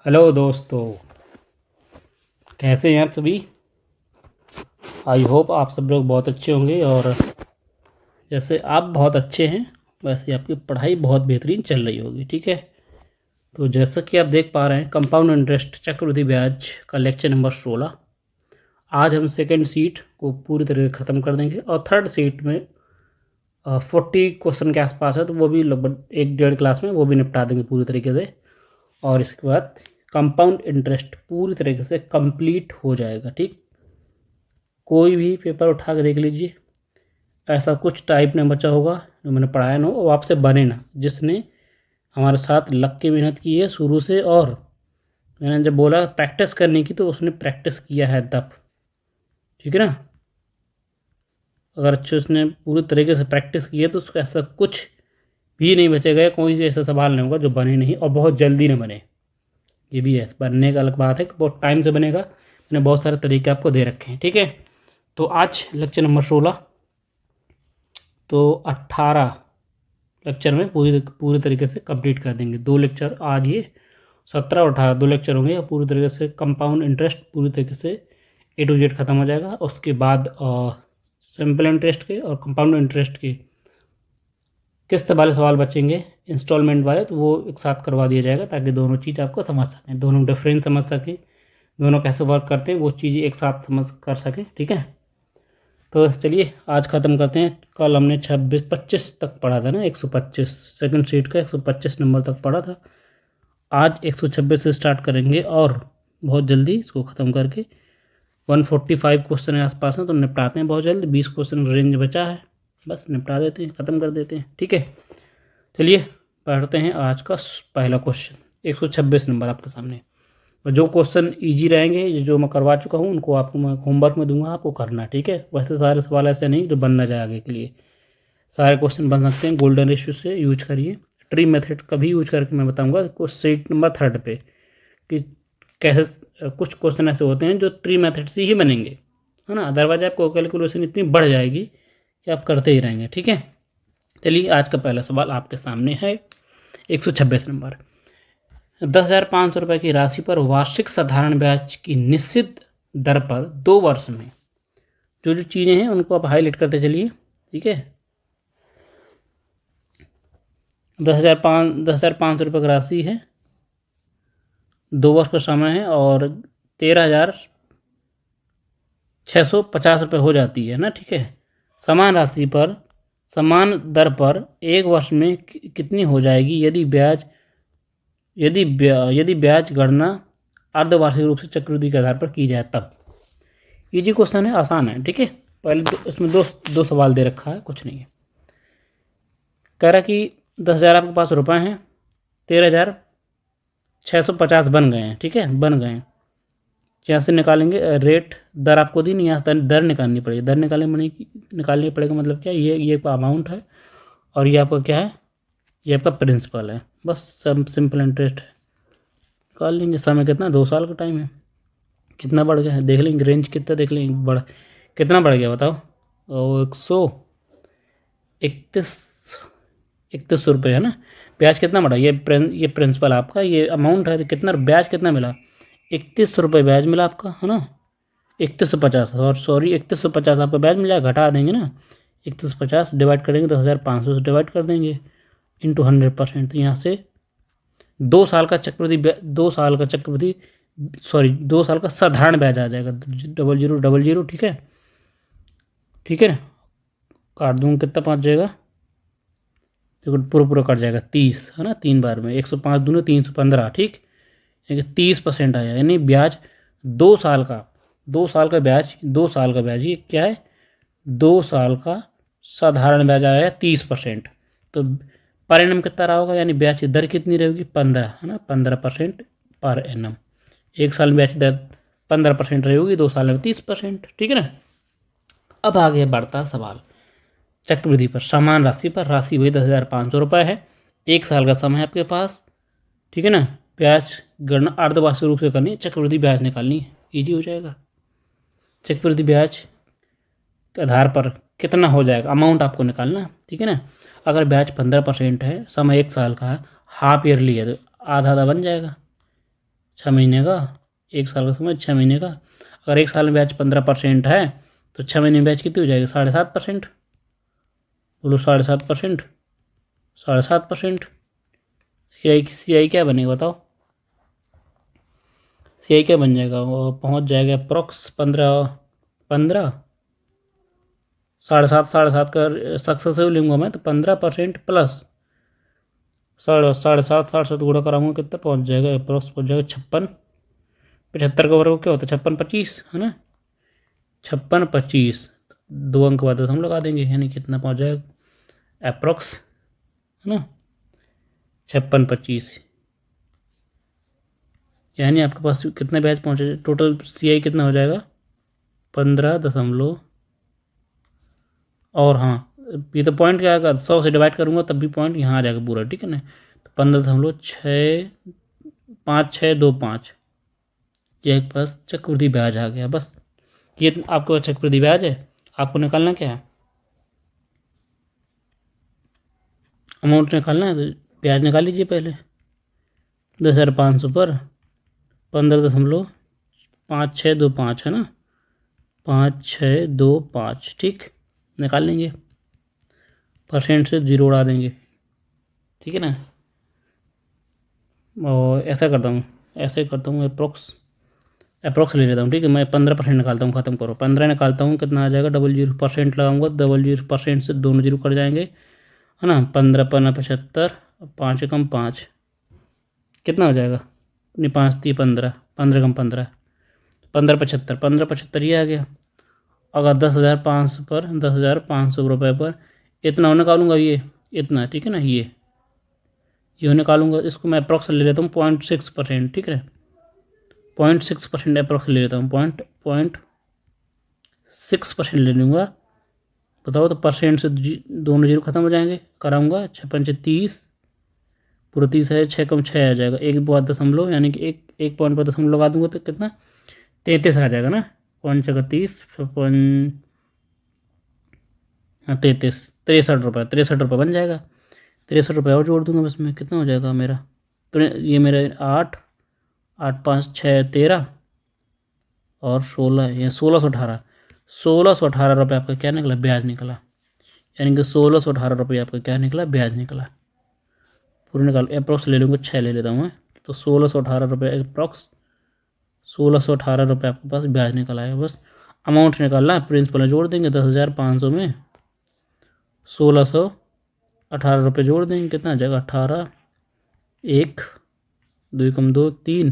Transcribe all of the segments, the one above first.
Hello दोस्तों, कैसे हैं आप सभी। आई होप आप सब लोग बहुत अच्छे होंगे और जैसे आप बहुत अच्छे हैं वैसे आपकी पढ़ाई बहुत बेहतरीन चल रही होगी। ठीक है, तो जैसा कि आप देख पा रहे हैं कंपाउंड इंटरेस्ट चक्रवृद्धि ब्याज का लेक्चर नंबर 16। आज हम सेकंड सीट को पूरी तरह से ख़त्म कर देंगे और थर्ड सीट में 40 क्वेश्चन के आसपास है, तो वो भी लगभग 1-1.5 क्लास में वो भी निपटा देंगे पूरी तरीके से। और इसके बाद कंपाउंड इंटरेस्ट पूरी तरीके से कंप्लीट हो जाएगा। ठीक, कोई भी पेपर उठा के देख लीजिए, ऐसा कुछ टाइप नहीं बचा होगा जो मैंने पढ़ाया ना वो आपसे बने ना, जिसने हमारे साथ लग के मेहनत की है शुरू से। और मैंने जब बोला प्रैक्टिस करने की तो उसने प्रैक्टिस किया है तब। ठीक है ना, अगर अच्छे उसने पूरी तरीके से प्रैक्टिस की है तो उसका ऐसा कुछ भी नहीं बचेगा, कोई ऐसा सवाल नहीं होगा जो बने नहीं और बहुत जल्दी न बने। ये भी है, बनने का अलग बात है कि बहुत टाइम से बनेगा। मैंने बहुत सारे तरीके आपको दे रखे हैं। ठीक है, तो आज लेक्चर नंबर 16, तो 18 लेक्चर में पूरी तरीके से कंप्लीट कर देंगे। 2 लेक्चर आज, ये 17 और 18 2 लेक्चर होंगे और पूरी तरीके से कंपाउंड इंटरेस्ट पूरी तरीके से A to Z ख़त्म हो जाएगा। उसके बाद सिंपल इंटरेस्ट के और कंपाउंड इंटरेस्ट के किस्त वाले सवाल बचेंगे, इंस्टॉलमेंट वाले, तो वो एक साथ करवा दिया जाएगा ताकि दोनों चीज़ आपको समझ सकें, दोनों डिफरेंस समझ सकें, दोनों कैसे वर्क करते हैं वो चीज़ एक साथ समझ कर सकें। ठीक है, तो चलिए आज ख़त्म करते हैं। कल हमने 25 तक पढ़ा था ना, 125 सेकंड सीट का 125 नंबर तक पढ़ा था। आज 126 से स्टार्ट करेंगे और बहुत जल्दी इसको ख़त्म करके 145 क्वेश्चन के आसपास हैं तो निपटाते हैं बहुत जल्द। 20 क्वेश्चन रेंज बचा है, बस निपटा देते हैं, ख़त्म कर देते हैं। ठीक है, चलिए पढ़ते हैं आज का पहला क्वेश्चन। 126 नंबर आपके सामने, और जो क्वेश्चन इजी रहेंगे जो मैं करवा चुका हूँ उनको आपको मैं होमवर्क में दूंगा, आपको करना है। ठीक है, वैसे सारे सवाल ऐसे नहीं जो बन ना जाए आगे के लिए, सारे क्वेश्चन बन सकते हैं। गोल्डन रेशियो से यूज करिए, ट्री मेथड का भी यूज करके मैं बताऊँगा सीट नंबर 3 पे कि कैसे कुछ क्वेश्चन ऐसे होते हैं जो ट्री मेथड से ही बनेंगे, है ना। अदरवाइज आपको कैलकुलेशन इतनी बढ़ जाएगी कि आप करते ही रहेंगे। ठीक है, चलिए आज का पहला सवाल आपके सामने है। 126 नंबर, 10,500 रुपये की राशि पर वार्षिक साधारण ब्याज की निश्चित दर पर 2 वर्ष में जो जो चीज़ें हैं उनको आप हाईलाइट करते चलिए। ठीक है, 10,500 रुपये की राशि है, 2 वर्ष का समय है और 13,650 रुपये हो जाती है ना। ठीक है, समान राशि पर समान दर पर 1 वर्ष में कितनी हो जाएगी यदि ब्याज गणना अर्धवार्षिक रूप से चक्रवृद्धि के आधार पर की जाए तब। इजी क्वेश्चन है, आसान है। ठीक है, पहले इसमें दो सवाल दे रखा है, कुछ नहीं है। कह रहा कि 10,000 आपके पास रुपए हैं, 13,650 बन गए हैं। ठीक है, बन गए हैं, यहाँ से निकालेंगे रेट, दर आपको दी नहीं, यहाँ दर निकालनी पड़ेगी। दर निकालनी पड़ेगा मतलब क्या, ये अमाउंट है और ये आपका क्या है, ये आपका प्रिंसिपल है। बस सब सिंपल इंटरेस्ट है, निकाल लेंगे। समय कितना, 2 साल का टाइम है। कितना बढ़ गया है देख लेंगे, रेंज कितना देख लेंगे, कितना बढ़ गया बताओ। और 131 रुपये है ना। ब्याज कितना बढ़ा, ये प्रिंसिपल आपका, ये अमाउंट है, तो कितना ब्याज कितना मिला, 31 रुपये ब्याज मिला आपका, है ना। 3150 और सॉरी 3150 आपका ब्याज मिला, घटा देंगे ना। 3150 डिवाइड करेंगे 10,500 से डिवाइड कर देंगे इंटू 100%, तो यहाँ से 2 साल का साधारण ब्याज आ जाएगा, 0000। ठीक है, ठीक है ना, काट दूँगा कितना पहुँच जाएगा, देखो पूरा कट जाएगा 30, है ना। 3 बार में 105 दूनी 315। ठीक, यानी 30% आया, यानी ब्याज 2 साल का ब्याज ये क्या है, 2 साल का साधारण ब्याज आया 30%। तो परिणाम कितना रहा होगा, यानी ब्याज की दर कितनी रहेगी, 15, है ना, 15% पर एनम। 1 साल में ब्याज की दर 15% रहेगी, 2 साल में 30%। ठीक है ना। अब आगे बढ़ता सवाल चक्रवृद्धि पर, समान राशि पर, राशि वही 10,500 रुपये है, 1 साल का समय है आपके पास। ठीक है ना, ब्याज गणना अर्धवार्षिक रूप से करनी है, चक्रवृद्धि ब्याज निकालनी है, ईजी हो जाएगा। चक्रवृद्धि ब्याज के आधार पर कितना हो जाएगा, अमाउंट आपको निकालना। ठीक है ना, अगर ब्याज 15% है, समय 1 साल का है, हाफ ईयरली है तो आधा बन जाएगा। 6 महीने का, 1 साल का समय 6 महीने का। अगर 1 साल में ब्याज 15% है तो 6 महीने में ब्याज कितनी हो जाएगी? 7.5%। बोलो 7.5%, 7.5%। सी आई क्या बनेगा बताओ? सी आई क्या बन जाएगा? वो पहुंच जाएगा अप्रोक्स 15 साढ़े सात का सक्सेसिव लूँगा मैं तो 15% प्लस 7.5 गुणा कराऊंगा कितना पहुंच जाएगा? अप्रोक्स पहुंच जाएगा 56। 75 का वर्ग क्या होता है? 56 है ना? 56 2 अंक बाद हम लगा देंगे, यानी कितना पहुंच जाएगा अप्रोक्स, है ना? 56 यानी आपके पास कितना ब्याज पहुंचे? टोटल सी आई कितना हो जाएगा? 15 और हाँ, ये तो पॉइंट क्या आएगा? 100 से डिवाइड करूँगा तब भी पॉइंट यहाँ आ जाएगा पूरा, ठीक है ना? तो 15.65625 ये एक पास चक्रवृद्धि ब्याज आ गया। बस ये आपके पास चक्रवृद्धि ब्याज है। आपको निकालना क्या है? अमाउंट निकालना है तो ब्याज निकाल लीजिए पहले। 10,500 पर 15.5625 है ना? 5625, ठीक, निकाल लेंगे। परसेंट से 0 उड़ा देंगे, ठीक है ना? और ऐसा करता हूँ अप्रोक्स ले लेता हूँ, ठीक है? मैं 15% निकालता हूँ, ख़त्म करो। 15 निकालता हूँ, कितना आ जाएगा? 00% लगाऊंगा, 00% से दोनों 0 कट जाएंगे, है ना? 15×5 5 कम 5 कितना हो जाएगा? नहीं, 5 थी 15, 15 कम 15 15×75 ये आ गया। अगर 10,500 पर 10,500 रुपये पर इतना निकालूंगा, ये इतना, ठीक है ना? ये निकालूंगा, इसको मैं अप्रॉक्स ले लेता हूँ 0.6%, ठीक है? 0.6% अप्रॉक्स ले लेता हूँ, 0.6% ले लूँगा। बताओ तो परसेंट से दोनों 0 खत्म हो जाएंगे, कराऊंगा। 6×5 पूरा 30 है, 6 कम 6 आ जाएगा, 1.0 यानी कि एक पॉइंट पर दशमलव लगा दूंगा तो कितना? 33 आ जाएगा ना? 5×30 हाँ 33, 63 रुपये बन जाएगा। 63 रुपये और जोड़ दूंगा बस, में कितना हो जाएगा मेरा? तो ये मेरे 8 8 5 6 13 और 16, ये 1618 रुपये आपका क्या निकला? ब्याज निकला। यानी कि 1618 रुपये आपका क्या निकला? ब्याज निकला। पूरे निकाल अप्रोक्स ले लूँगा, 6 ले लेता हूँ मैं, तो 1618 रुपये अप्रोक्स 1618 रुपये आपके पास ब्याज निकल आएगा। बस अमाउंट निकालना है, प्रिंसिपल जोड़ देंगे 10,500 में 1618 रुपये जोड़ देंगे, कितना आ जाएगा? 18 1 2 कम 2 3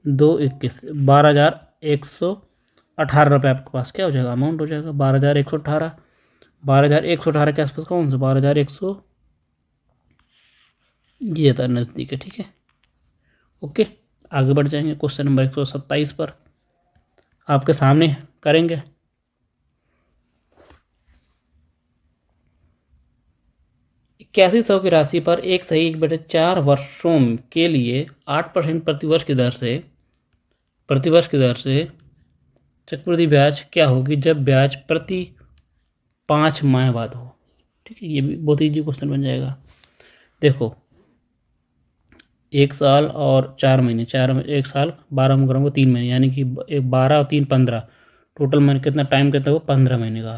2 21 12,118 रुपये आपके पास क्या हो जाएगा? अमाउंट हो जाएगा 12,118। 12,118 के आसपास कौन सा? 12,100 ये था नज़दीक है, ठीक है? ओके, आगे बढ़ जाएंगे क्वेश्चन नंबर 127 पर, आपके सामने करेंगे। इक्यासी सौ की राशि पर एक सही 1/4 वर्षों के लिए 8% प्रतिवर्ष की दर से चक्रवृद्धि ब्याज क्या होगी जब ब्याज प्रति 5 माह बाद हो? ठीक है, ये भी बहुत ईजी क्वेश्चन बन जाएगा। देखो, 1 साल और 4 महीने, 1 साल 12 में करूँगा 3 महीने, यानी कि 12 और 3 15, टोटल मैंने कितना टाइम कितना हुआ? 15 महीने का।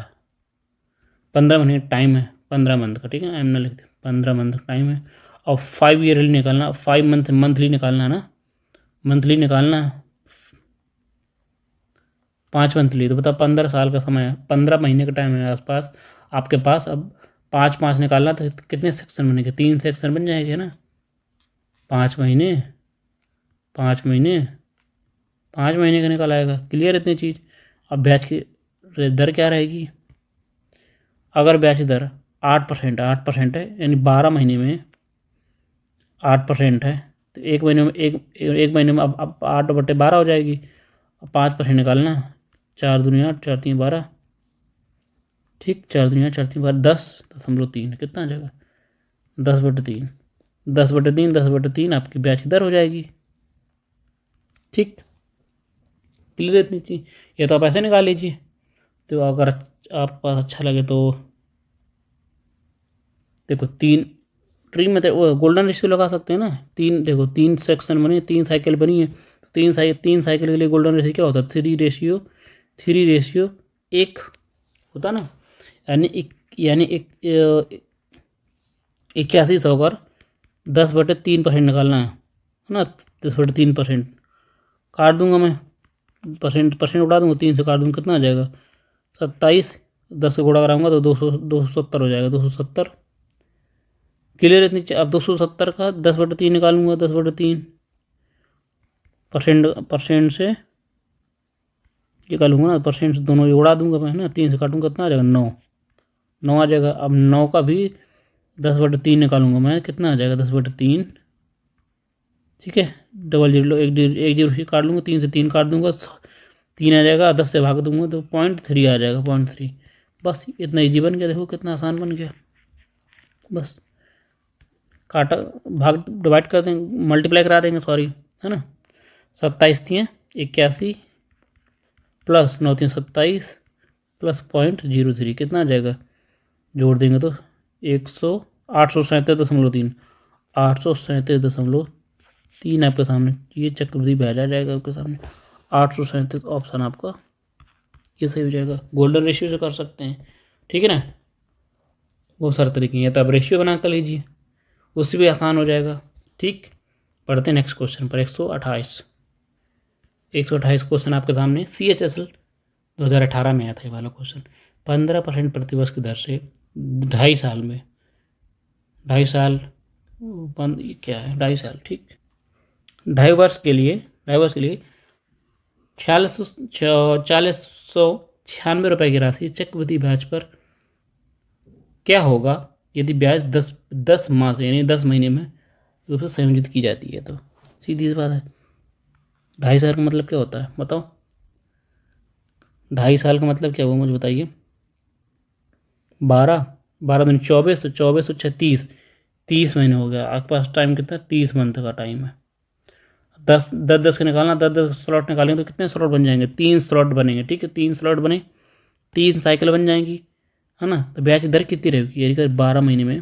15 महीने टाइम है, 15 मंथ का, ठीक है? एम लिखते 15 मंथ का टाइम है। और 5 ईयरली निकालना, 5 मंथली निकालना है ना? मंथली निकालना 5 मंथली, तो बताओ 15 साल का समय है, 15 महीने का टाइम है आसपास आपके पास। अब 5 निकालना तो कितने सेक्शन बनेंगे? 3 सेक्शन बन जाएंगे ना? 5 महीने 5 महीने 5 महीने का निकल आएगा। क्लियर इतनी चीज़? अब ब्याज की दर क्या रहेगी? अगर ब्याज दर 8% है, यानी 12 महीने में 8% है, तो एक महीने में अब 8/12 हो जाएगी। अब 5% निकालना, 4 दूनी 8 4 3 12, ठीक, 4 दूनी 8 4 3 12 10.3 कितना आ जाएगा? 10/3 10/3 10/3 आपकी ब्याज की दर हो जाएगी। ठीक, क्लियर इतनी चीज़? ये तो आप ऐसे निकाल लीजिए। तो अगर आपके पास अच्छा लगे तो देखो, ट्री में वो गोल्डन रेशियो लगा सकते हैं ना। तीन देखो, 3 सेक्शन बने, 3 साइकिल बनी है, तो 3 साइकिल के लिए गोल्डन रेशियो क्या होता है? 3:1 होता ना। यानी 8100 कर 10/3% निकालना है ना। 10/3% काट दूंगा मैं, परसेंट उड़ा दूंगा, 3 से काट दूंगा, कितना आ जाएगा? 27। 10 से गुणा कराऊंगा तो 270 हो जाएगा, 270। क्लियर इतनी? अब 270 का 10/3 निकालूंगा, 10/3 परसेंट से निकालूंगा ना, परसेंट से दोनों उड़ा दूंगा मैं, है ना। 3 से काटूंगा, कितना आ जाएगा? 9 आ जाएगा। अब 9 का भी 10/3 निकालूंगा मैं, कितना आ जाएगा? 10/3। ठीक है, डबल जीरो, एक जीरो से काट लूँगा, 3 से 3 काट दूंगा, 3 आ जाएगा, 10 से भाग दूंगा तो 0.3 आ जाएगा, 0.3। बस इतना ईजी बन गया, देखो कितना आसान बन गया। बस काटा, भाग डिवाइड कर देंगे, मल्टीप्लाई करा देंगे, सॉरी, है ना। 27 थी 81 प्लस 9 3 27 प्लस 0.03, कितना आ जाएगा? जोड़ देंगे तो 837.3, 837.3 आपके सामने, ये चक्रवृद्धि ब्याज आ जाएगा आपके सामने। 837 ऑप्शन आपका ये सही हो जाएगा। गोल्डन रेशियो से कर सकते हैं, ठीक है ना। बहुत सारे तरीके हैं, तो आप रेशियो बना कर लीजिए, उससे भी आसान हो जाएगा। ठीक, पढ़ते हैं नेक्स्ट क्वेश्चन पर। 128 क्वेश्चन आपके सामने। CHSL 2018 में आया था ये वाला क्वेश्चन। 15% प्रतिवर्ष की दर से 2.5 साल में, 2.5 साल क्या है, 2.5 साल, ठीक, 2.5 वर्ष के लिए 4696 रुपये की राशि चक्रवृद्धि ब्याज पर क्या होगा यदि ब्याज 10 मास यानी 10 महीने में रूप से संयोजित की जाती है? तो सीधी सी बात है, 2.5 साल का मतलब क्या होता है बताओ? 2.5 साल का मतलब क्या हुआ मुझे बताइए। 12 दिन 24, तो 24 तो 36, 30 महीने हो गया आपके पास। टाइम कितना? 30 मंथ का टाइम है। 10 का निकालना, 10 स्लॉट निकालेंगे तो कितने स्लॉट बन जाएंगे? 3 स्लॉट बनेंगे, ठीक है। 3 स्लॉट बने, 3 साइकिल बन जाएंगी, है ना। तो ब्याज दर कितनी रहेगी? यदि 12 महीने में,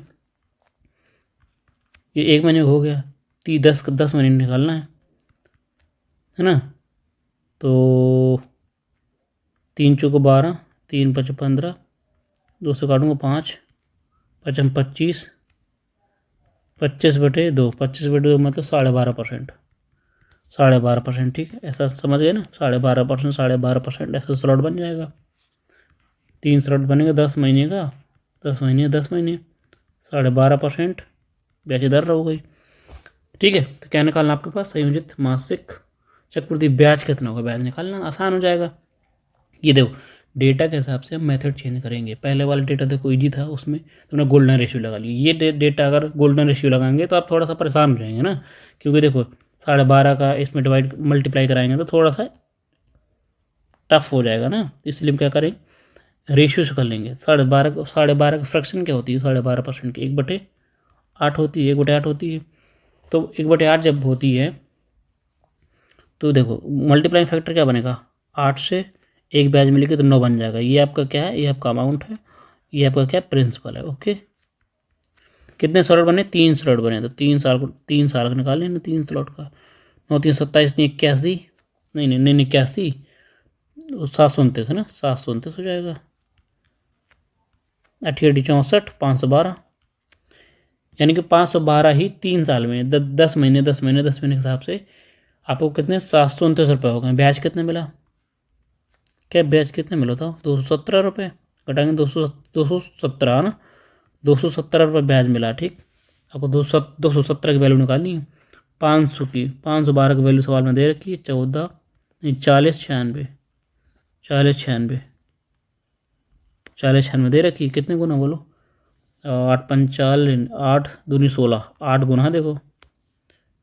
ये 1 महीने हो गया, 10 महीने निकालना है ना। तो 3 चौको 12, 3 5 15, 2 से काटूंगा 5, 5 25, 25/2, 25/2 मतलब 12.5%, 12.5%, ठीक है। ऐसा समझ गए ना, 12.5%, 12.5% ऐसा स्लॉट बन जाएगा। 3 स्लॉट बनेगा 10 महीने का, 10 महीने 12% ब्याज दर हो गई, ठीक है। तो क्या निकालना आपके पास? संयोजित मासिक चक्रवृद्धि ब्याज कितना होगा, ब्याज निकालना आसान हो जाएगा। ये देखो, डेटा के हिसाब से हम मेथड चेंज करेंगे। पहले वाला डेटा देखो इजी था, उसमें तुमने गोल्डन रेशियो लगा लिया। ये डेटा अगर गोल्डन रेशियो लगाएंगे तो आप थोड़ा सा परेशान हो जाएंगे ना, क्योंकि देखो 12.5 का इसमें डिवाइड मल्टीप्लाई कराएंगे तो थोड़ा सा टफ हो जाएगा ना। इसलिए हम क्या करें, रेशियो से कर लेंगे। 12.5 का फ्रैक्शन क्या होती है? 12.5% की 1/8 होती है, 1/8 होती है। तो 1/8 जब होती है तो देखो मल्टीप्लाइंग फैक्टर क्या बनेगा? 8 से एक ब्याज मिलेगी तो 9 बन जाएगा। ये आपका क्या है? ये आपका अमाउंट है, ये आपका क्या? प्रिंसिपल है। ओके, कितने स्लॉट बने? 3 स्लॉट बने, तो 3 साल का निकालें ना, 3 स्लॉट का। 9 3 27 नहीं 81, नहीं 81, 729 है ना, 729 हो जाएगा। 8 64, 512, यानी कि 512 ही 3 साल में, 10 महीने के हिसाब से आपको कितने? 729 रुपये हो गए। ब्याज कितने मिला? क्या ब्याज कितने मिला था? 217 रुपये, घटाएंगे 217 ना, 217 रुपये ब्याज मिला, ठीक। आपको 217 की वैल्यू निकालनी है। 500 की, 512 की वैल्यू सवाल में दे रखी है, 14 नहीं 40 96 दे रखी है। कितने गुना बोलो? 8 45, 8 दूनी 16, 8 गुना, देखो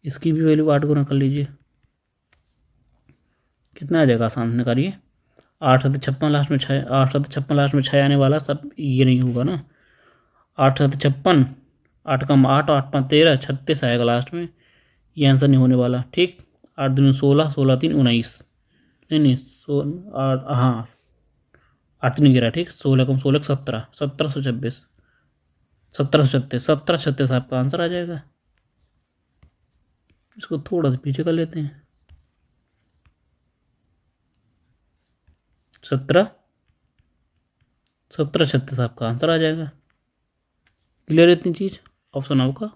इसकी भी वैल्यू 8 गुना कर लीजिए, कितना आ जाएगा? आसान निकालिए। 8 7 56 लास्ट में 6, 8 7 56 लास्ट में 6 आने वाला, सब ये नहीं होगा ना। 8 7 56, 8 कम 8, 8 5 13, 36 आएगा लास्ट में, ये आंसर नहीं होने वाला, ठीक। 8 दूनी 16, 16 3 19, नहीं 16, हाँ 8 नहीं गिरा, ठीक। 16 कम 16 17, 1726, 1736 आपका आंसर आ जाएगा। इसको थोड़ा सा पीछे कर लेते हैं। 1736 आपका आंसर आ जाएगा। क्लियर इतनी चीज़? ऑप्शन आपका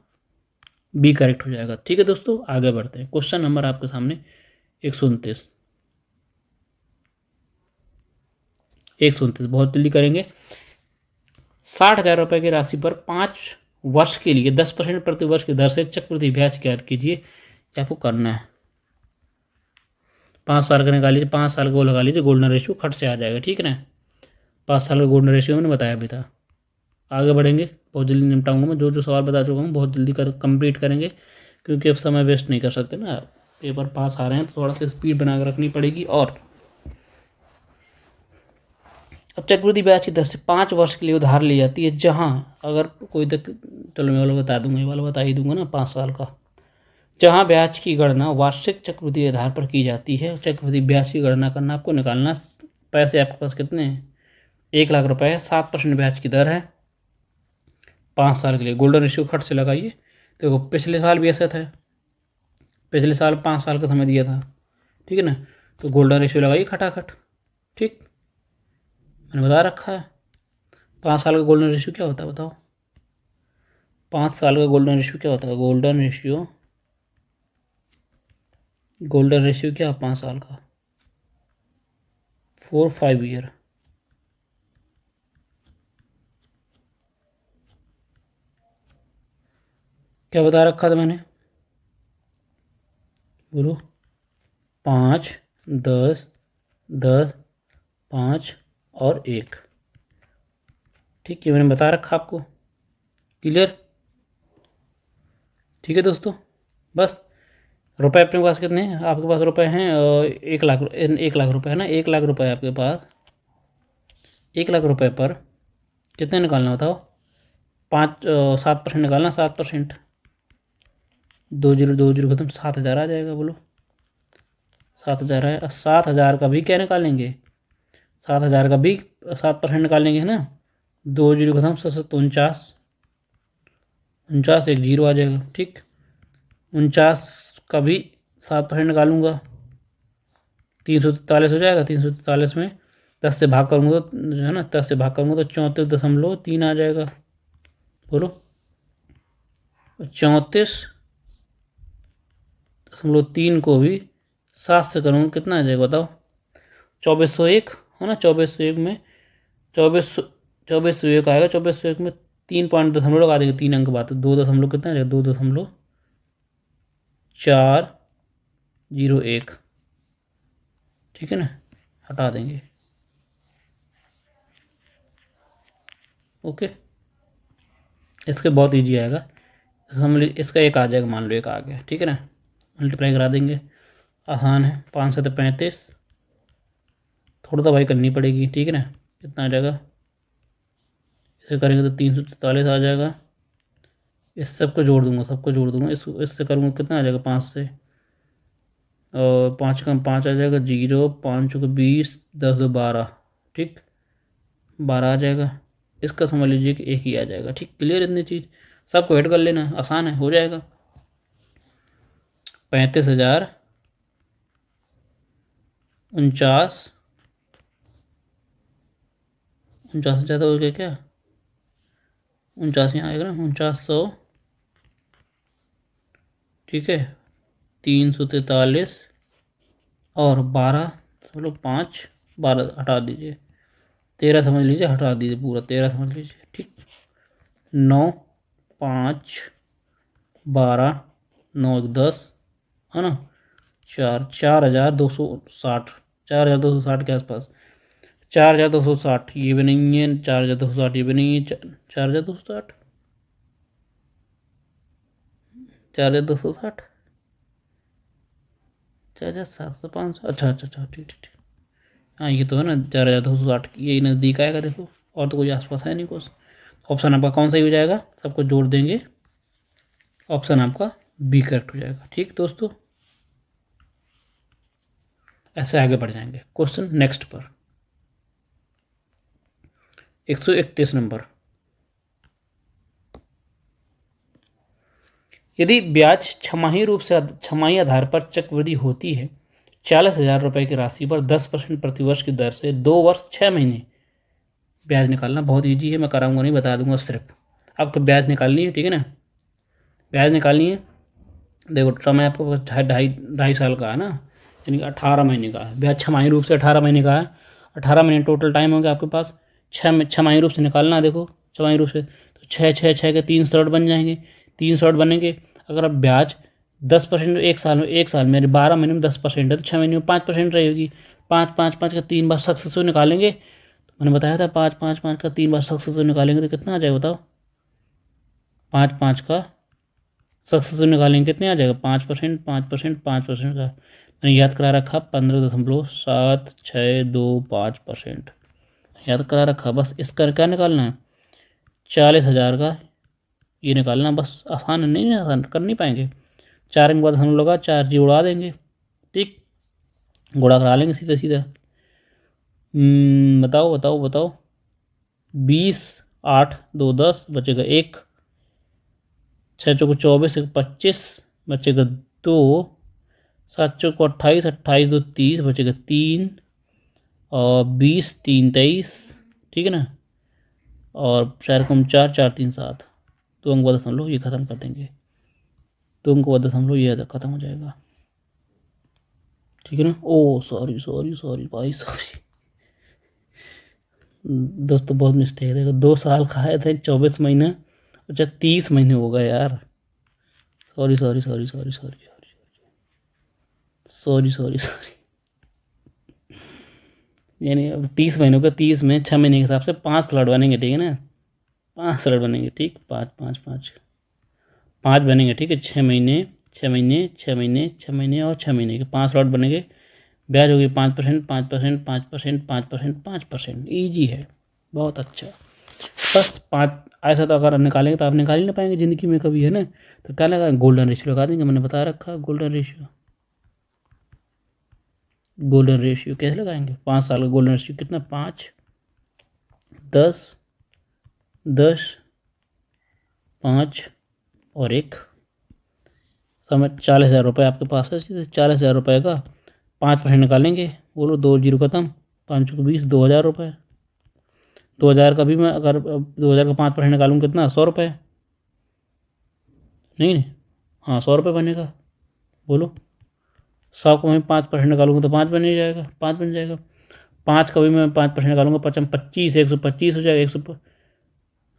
बी करेक्ट हो जाएगा। ठीक है दोस्तों, आगे बढ़ते हैं। क्वेश्चन नंबर आपके सामने 129। 129 बहुत जल्दी करेंगे। 60,000 रुपये की राशि पर 5 वर्ष के लिए 10% प्रति वर्ष की दर से चक्रवृद्धि ब्याज ज्ञात कीजिए। क्या आपको करना है? 5 साल का निकाल लीजिए, 5 साल का वो लगा लीजिए, गोल्डन रेशियो खट से आ जाएगा। ठीक है ना? 5 साल का गोल्डन रेशियो मैंने बताया भी था। आगे बढ़ेंगे, बहुत जल्दी निपटाऊंगा मैं। जो जो सवाल बता चुका हूँ बहुत जल्दी कंप्लीट करेंगे, क्योंकि अब समय वेस्ट नहीं कर सकते ना। पेपर पास आ रहे हैं तो थोड़ा सा स्पीड बना कर रखनी पड़ेगी। और अब चक्रवृद्धि ब्याज की दर से 5 वर्ष के लिए उधार ली जाती है, जहाँ अगर कोई चलो मैं वाला बता दूंगा, ये वाला बता ही दूंगा ना, 5 साल का। जहाँ ब्याज की गणना वार्षिक चक्रवृद्धि आधार पर की जाती है। चक्रवृद्धि ब्याज की गणना करना, आपको निकालना। पैसे आपके पास कितने हैं? 1 लाख रुपए। 7% ब्याज की दर है 5 साल के लिए। गोल्डन रेशियो खट से लगाइए। देखो पिछले साल भी ऐसा था, पिछले साल 5 साल का समय दिया था। ठीक है ना? तो गोल्डन रेशियो लगाइए खटाखट। ठीक, मैंने बता रखा है। 5 साल का गोल्डन रेशियो क्या होता है बताओ? 5 साल का गोल्डन रेशियो क्या होता है? गोल्डन रेशियो क्या है 5 साल का? 4-5 ईयर। क्या बता रखा था मैंने? बोलो। 5, 10, 10, 5 और 1। ठीक है, मैंने बता रखा आपको। क्लियर? ठीक है दोस्तों, बस। रुपए अपने पास कितने हैं? आपके पास रुपए हैं 1 लाख। 1 लाख रुपए है ना? 1 लाख रुपए आपके पास। 1 लाख रुपए पर कितने निकालना बताओ? 7% निकालना। 7%। 2 0 खत्म, 7,000 आ जाएगा। बोलो 7,000 है। 7,000 का भी क्या निकालेंगे? 7,000 का भी 7% निकालेंगे, है ना? 2 0 खत्म, 7 49। 49, एक जीरो आ जाएगा। ठीक, 49 का भी 7% निकालूंगा, 343 हो जाएगा। 343 में 10 से भाग करूँगा तो, है ना, 10 से भाग करूँगा तो 34.3 आ जाएगा। बोलो 34.3 को भी 7 से करूँगा, कितना आ जाएगा बताओ? 2401, है ना? 2401 में 2401 आएगा। 2401 में 3 पॉइंट दशमलव लगा देंगे। 3 अंक बात है। 2 दशमलव कितना आ जाएगा? 2.401। ठीक है ना? हटा देंगे। ओके, इसके बहुत इजी आएगा। समझ लीजिए इसका एक आ जाएगा, मान लो एक आ गया। ठीक है ना? मल्टीप्लाई करा देंगे, आसान है। 5 से 35, थोड़ा सा भाई करनी पड़ेगी। ठीक है ना? कितना आ जाएगा? इसे करेंगे तो 343 आ जाएगा। इस सबको जोड़ दूंगा, सबको जोड़ दूंगा। इससे करूँगा कितना आ जाएगा? 5 से, और 5 का 5 आ जाएगा। 0, 5 को 20, 10 2 12। ठीक, 12 आ जाएगा। इसका समझ लीजिए कि एक ही आ जाएगा। ठीक, क्लियर इतनी चीज़? सबको ऐड कर लेना, आसान है, हो जाएगा। 35,000 49, 49 ज़्यादा हो गया क्या? 49 यहाँ आएगा ना, 4900। ठीक है, 343 और 12, चलो 5, 12 हटा दीजिए। 13 समझ लीजिए, हटा दीजिए पूरा 13 समझ लीजिए। ठीक, 9, 5, 12, 9 10, है ना? 4,260, 4,260 के आसपास। 4,260 ये भी नहीं है, 4,260 ये भी नहीं है। 4,260, 4,260, 4,700, 500। अच्छा अच्छा अच्छा, ठीक ठीक ठीक। हाँ ये तो है ना, 4,260 यही नज़दीक आएगा। देखो और तो कोई आसपास है नहीं कुछ। ऑप्शन आपका कौन सा ही हो जाएगा? सबको जोड़ देंगे, ऑप्शन आपका बी करेक्ट हो जाएगा। ठीक दोस्तों, ऐसे आगे बढ़ जाएंगे। क्वेश्चन नेक्स्ट पर 131 नंबर। यदि ब्याज छमाही आधार पर चक्रवृद्धि होती है 40,000 रुपये की राशि पर 10% प्रतिवर्ष की दर से 2 वर्ष 6 महीने ब्याज निकालना बहुत ईजी है, मैं कराऊंगा नहीं, बता दूंगा सिर्फ। आपको ब्याज निकालनी है, ठीक है ना, ब्याज निकालनी है। देखो समय आपको ढाई साल का है ना, यानी कि 18 महीने का है ब्याज, छमाही रूप से 18 महीने का है। 18 महीने टोटल टाइम हो गया आपके पास, छमाही रूप से निकालना है। देखो छमाही रूप से तो छः के 3 स्लॉट बन जाएंगे, 3 स्लॉट बनेंगे। अगर आप ब्याज 10% एक साल में 12 महीने में 10% है तो 6 महीने में 5% रहेगी। 5 का 3 बार सक्सेसफुल निकालेंगे, तो मैंने बताया था 5 का 3 बार सक्सेसफुल निकालेंगे तो कितना आ जाएगा बताओ। 5 का सक्सेसफुल निकालेंगे कितने आ जाएगा, 5%, 5%, 5% का मैंने याद करा रखा 15.762৫%, याद करा रखा। बस इसका क्या निकालना है, 40,000 का ये निकालना, बस आसान नहीं है, आसान कर नहीं पाएंगे। 4 के बाद हम लोग 4 जी उड़ा देंगे, ठीक, गुणा करा लेंगे सीधा सीधा। बताओ बताओ बताओ, 20, 8, 2, 10, बचेगा 1, 6 चौको 24, 25, बचेगा 2, 7 चौको 28, 28 2 30, बचेगा 3, और 20 3 23, ठीक है ना, और 4 कम 4, 4 3 7, 2 अंक बाद दशमलव ये ख़त्म कर देंगे, 2 अंक बाद दशमलव ये ख़त्म हो जाएगा, ठीक है ना। ओ सॉरी सॉरी सॉरी भाई सॉरी दोस्तों, बहुत मिस्टेक है। देखो 2 साल का है थे 24 महीने, अच्छा 30 महीने हो गए यार, sorry sorry sorry sorry sorry sorry sorry sorry, यानी अब 30 महीनों का 30 में 6 महीने के हिसाब से 5 स्लॉट बनेंगे, ठीक है ना, 5 स्लॉट बनेंगे, ठीक, 5 5 5 5 बनेंगे, ठीक है, 6 महीने 6 महीने 6 महीने 6 महीने और 6 महीने के 5 स्लॉट बनेंगे। ब्याज होगी 5%, 5%, 5%, 5%, 5%, ईजी है, बहुत अच्छा। बस 5 ऐसा तो अगर निकालेंगे तो आप निकाल ही नहीं पाएंगे ज़िंदगी में कभी, है ना। तो क्या लगा, गोल्डन रेशियो लगा देंगे, मैंने बता रखा गोल्डन रेशियो। गोल्डन रेशियो कैसे लगाएंगे, 5 साल का गोल्डन रेशियो कितना, 5, 10, 10, 5 और 1, समय 40,000 रुपये आपके पास है, 40,000 रुपये का 5% निकालेंगे, बोलो 2 जीरो खत्म, 5 को 20, 2,000 रुपये। 2,000 का भी मैं अगर 2,000 का 5% निकालूँ कितना, 100 रुपये, नहीं, हाँ 100 रुपये बनेगा, बोलो 100 को मैं 5% निकालूंगा तो 5 बन ही जाएगा, 5 बन जाएगा। 5 का भी मैं 5% निकालूंगा, 25, 125 हो जाएगा, 100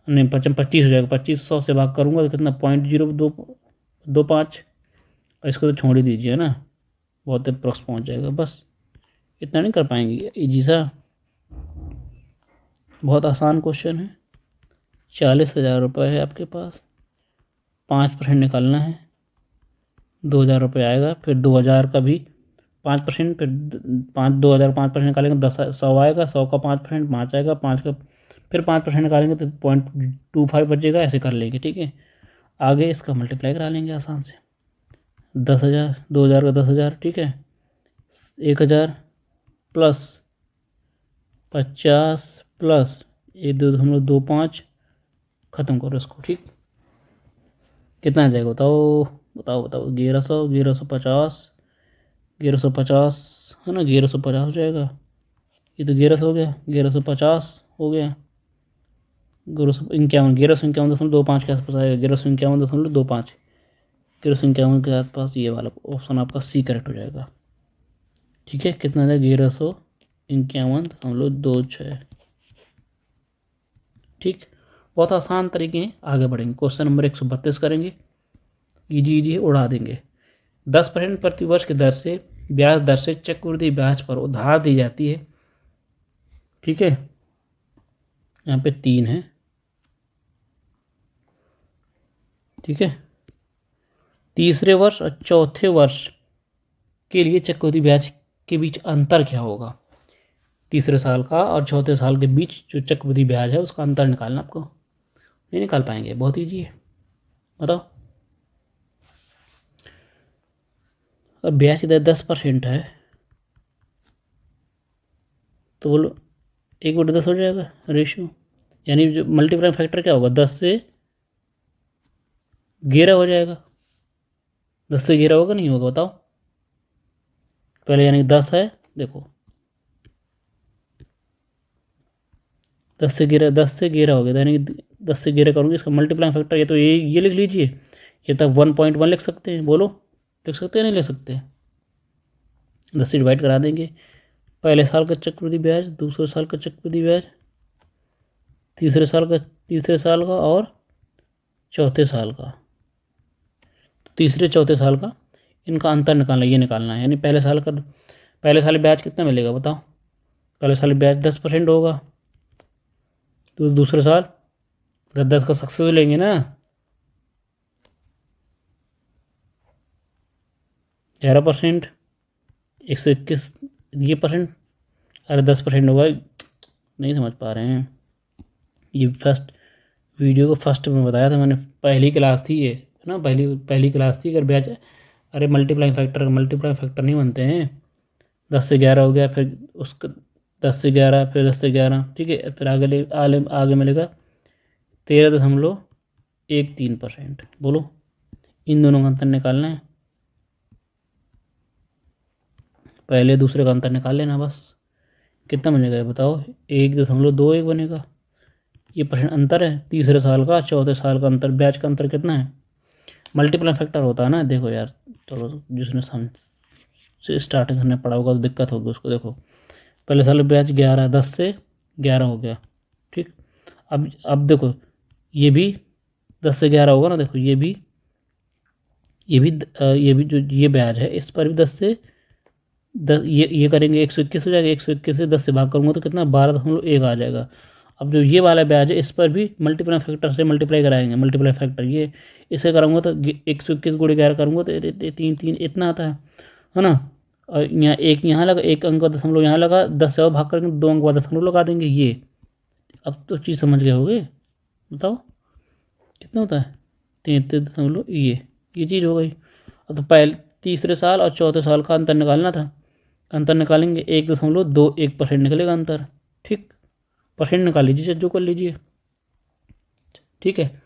नहीं 25 हो जाएगा, 25 100 से भाग करूँगा तो कितना, 0.0225, इसको तो छोड़ ही दीजिए ना, बहुत अप्रोक्स पहुँच जाएगा। बस इतना नहीं कर पाएंगे, ईजी सा, बहुत आसान क्वेश्चन है। 40,000 रुपये है आपके पास, 5% निकालना है, 2,000 रुपये आएगा, फिर 2,000 का भी 5%, फिर 2,000 5% निकालेंगे 100 आएगा, 100 का 5%, 5 आएगा, 5 का फिर 5% निकालेंगे तो 0.25 बचेगा, ऐसे कर लेंगे, ठीक है। आगे इसका मल्टीप्लाई करा लेंगे आसान से, 10,000, 2,000 का 10,000, ठीक है, 1,000 प्लस 50 प्लस 1.25, ख़त्म करो इसको, ठीक, कितना आ जाएगा बताओ बताओ बताओ, 1100, 1150, 1150 है ना, 1150 हो जाएगा, ये तो 1100 हो गया, 1150 हो गया, 1151, 1151.25 के आसपास आएगा, 1151.25, 1151 के आसपास ये वाला ऑप्शन आपका सी करेक्ट हो जाएगा, ठीक है। कितना आ जाएगा, 1151.26, ठीक। बहुत आसान तरीके हैं, आगे बढ़ेंगे, क्वेश्चन नंबर 132 करेंगे, ईजी ईजी उड़ा देंगे। 10% प्रतिवर्ष की दर से ब्याज दर से चक्रवृद्धि ब्याज पर उधार दी जाती है, ठीक है, यहाँ पे 3 है, ठीक है। तीसरे वर्ष और चौथे वर्ष के लिए चक्रवृद्धि ब्याज के बीच अंतर क्या होगा, तीसरे साल का और चौथे साल के बीच जो चक्रवृद्धि ब्याज है उसका अंतर निकालना, आपको नहीं निकाल पाएंगे, बहुत ईजी है, बताओ। अब ब्याज की दर 10% है तो बोलो 1/10 हो जाएगा रेशियो, यानी जो मल्टीप्लाइंग फैक्टर क्या होगा, 10 से 11 हो जाएगा, 10 से 11 होगा नहीं होगा बताओ पहले, यानी 10 है, देखो 10 से 11 हो गया, यानी 10 से 11 करूँगी, इसका मल्टीप्लाइंग फैक्टर ये तो ये लिख लीजिए, ये तब 1.1 लिख सकते हैं, बोलो लिख सकते हैं नहीं लिख सकते? 10 से डिवाइड करा देंगे, पहले साल का चक्रवृद्धि ब्याज, दूसरे साल का चक्रवृद्धि ब्याज, तीसरे साल का और चौथे साल का, तीसरे चौथे साल का इनका अंतर निकालना, ये निकालना है, यानी पहले साल ब्याज कितना मिलेगा बताओ? पहले साल ब्याज 10% होगा, तो दूसरे साल 10 का सक्सेस लेंगे ना, 11%, 121 ये परसेंट, अरे 10% होगा, नहीं समझ पा रहे हैं, ये फर्स्ट वीडियो को फर्स्ट में बताया था मैंने, पहली क्लास थी ये ना, पहली क्लास थी, अगर ब्याज, अरे मल्टीप्लाइंग फैक्टर नहीं बनते हैं, 10 से 11 हो गया, फिर उसका 10 से 11, फिर 10 से 11, ठीक है, फिर आगे मिलेगा 13.13%, बोलो इन दोनों का अंतर निकालना है, पहले दूसरे का अंतर निकाल लेना बस, कितना बनेगा बताओ? 1.21 बनेगा, ये परसेंट अंतर है, तीसरे साल का चौथे साल का अंतर, ब्याज का अंतर कितना है? मल्टीप्लाइंग फैक्टर होता है ना, देखो यार, चलो जिसने से स्टार्टिंग करने पड़ा होगा तो दिक्कत होगी उसको, देखो पहले साल ब्याज 11, 10 से 11 हो गया, ठीक, अब देखो ये भी 10 से 11 होगा ना, देखो ये भी जो ये ब्याज है इस पर भी 10 ये करेंगे 121 हो जाएगा, 121 से 10 से भाग करूँगा तो कितना 12.1 आ जाएगा। अब जो ये वाला ब्याज है इस पर भी मल्टीप्लाई फैक्टर से मल्टीप्लाई कराएंगे, मल्टीप्लाई फैक्टर ये इसे करूँगा तो 121 गुणे 11 करूँगा तो 3 इतना आता है ना, और यहाँ एक यहाँ लगा, एक अंक का दशमलव यहाँ लगा, 10 से और भाग करेंगे 2 अंक का दशमलव लगा देंगे, ये अब तो चीज़ समझ गए होगे, बताओ कितना होता है? 33 ये चीज़ हो गई। अब तो पहले तीसरे साल और चौथे साल का अंतर निकालना था, अंतर निकालेंगे 1.21% निकलेगा अंतर, ठीक, परसेंट निकाल लीजिए जो कर लीजिए, ठीक है,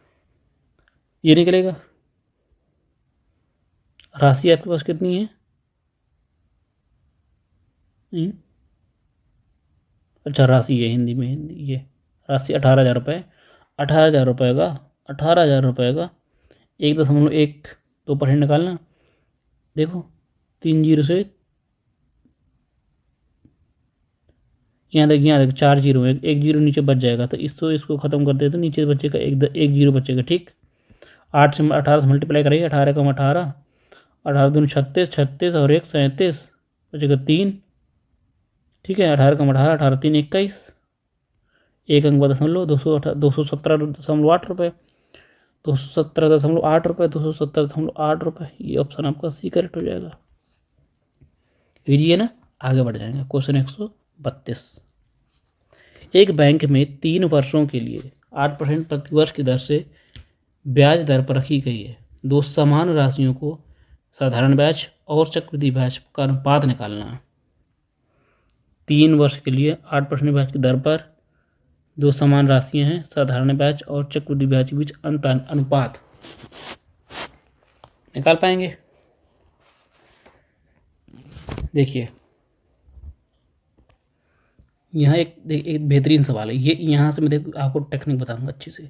ये निकलेगा। राशि आपके पास कितनी है? अच्छा राशि है हिंदी में, ये राशि 18,000 रुपये, 18,000 रुपये का 18,000 रुपये का 1.12% निकालना, देखो 3 जीरो से यहाँ देख 4 जीरो है, एक जीरो नीचे बच जाएगा, तो इसको ख़त्म कर देते तो नीचे बचेगा एक जीरो बचेगा, ठीक, 8 से 18 से मल्टीप्लाई करिए, 18 कम 18, 18 दूनी 36, 36 और 1 37, बचेगा 3, ठीक है, 18 कम 18, 18 3 21, एक अंक दशमलव 217.8 रुपये, 217.8 रुपये, 217.8 रुपये, ये ऑप्शन आपका सी करेक्ट हो जाएगा। ये ना आगे बढ़ जाएंगे, क्वेश्चन 132, एक बैंक में 3 वर्षों के लिए 8% प्रति वर्ष की दर से ब्याज दर पर रखी गई है, दो समान राशियों को साधारण ब्याज और चक्रवृद्धि ब्याज का अनुपात निकालना है। 3 वर्ष के लिए 8% ब्याज की दर पर दो समान राशियां हैं, साधारण ब्याज और चक्रवृद्धि ब्याज के बीच अनुपात निकाल पाएंगे? देखिए यहाँ एक बेहतरीन सवाल है ये, यहाँ से मैं आपको टेक्निक बताऊंगा अच्छी से,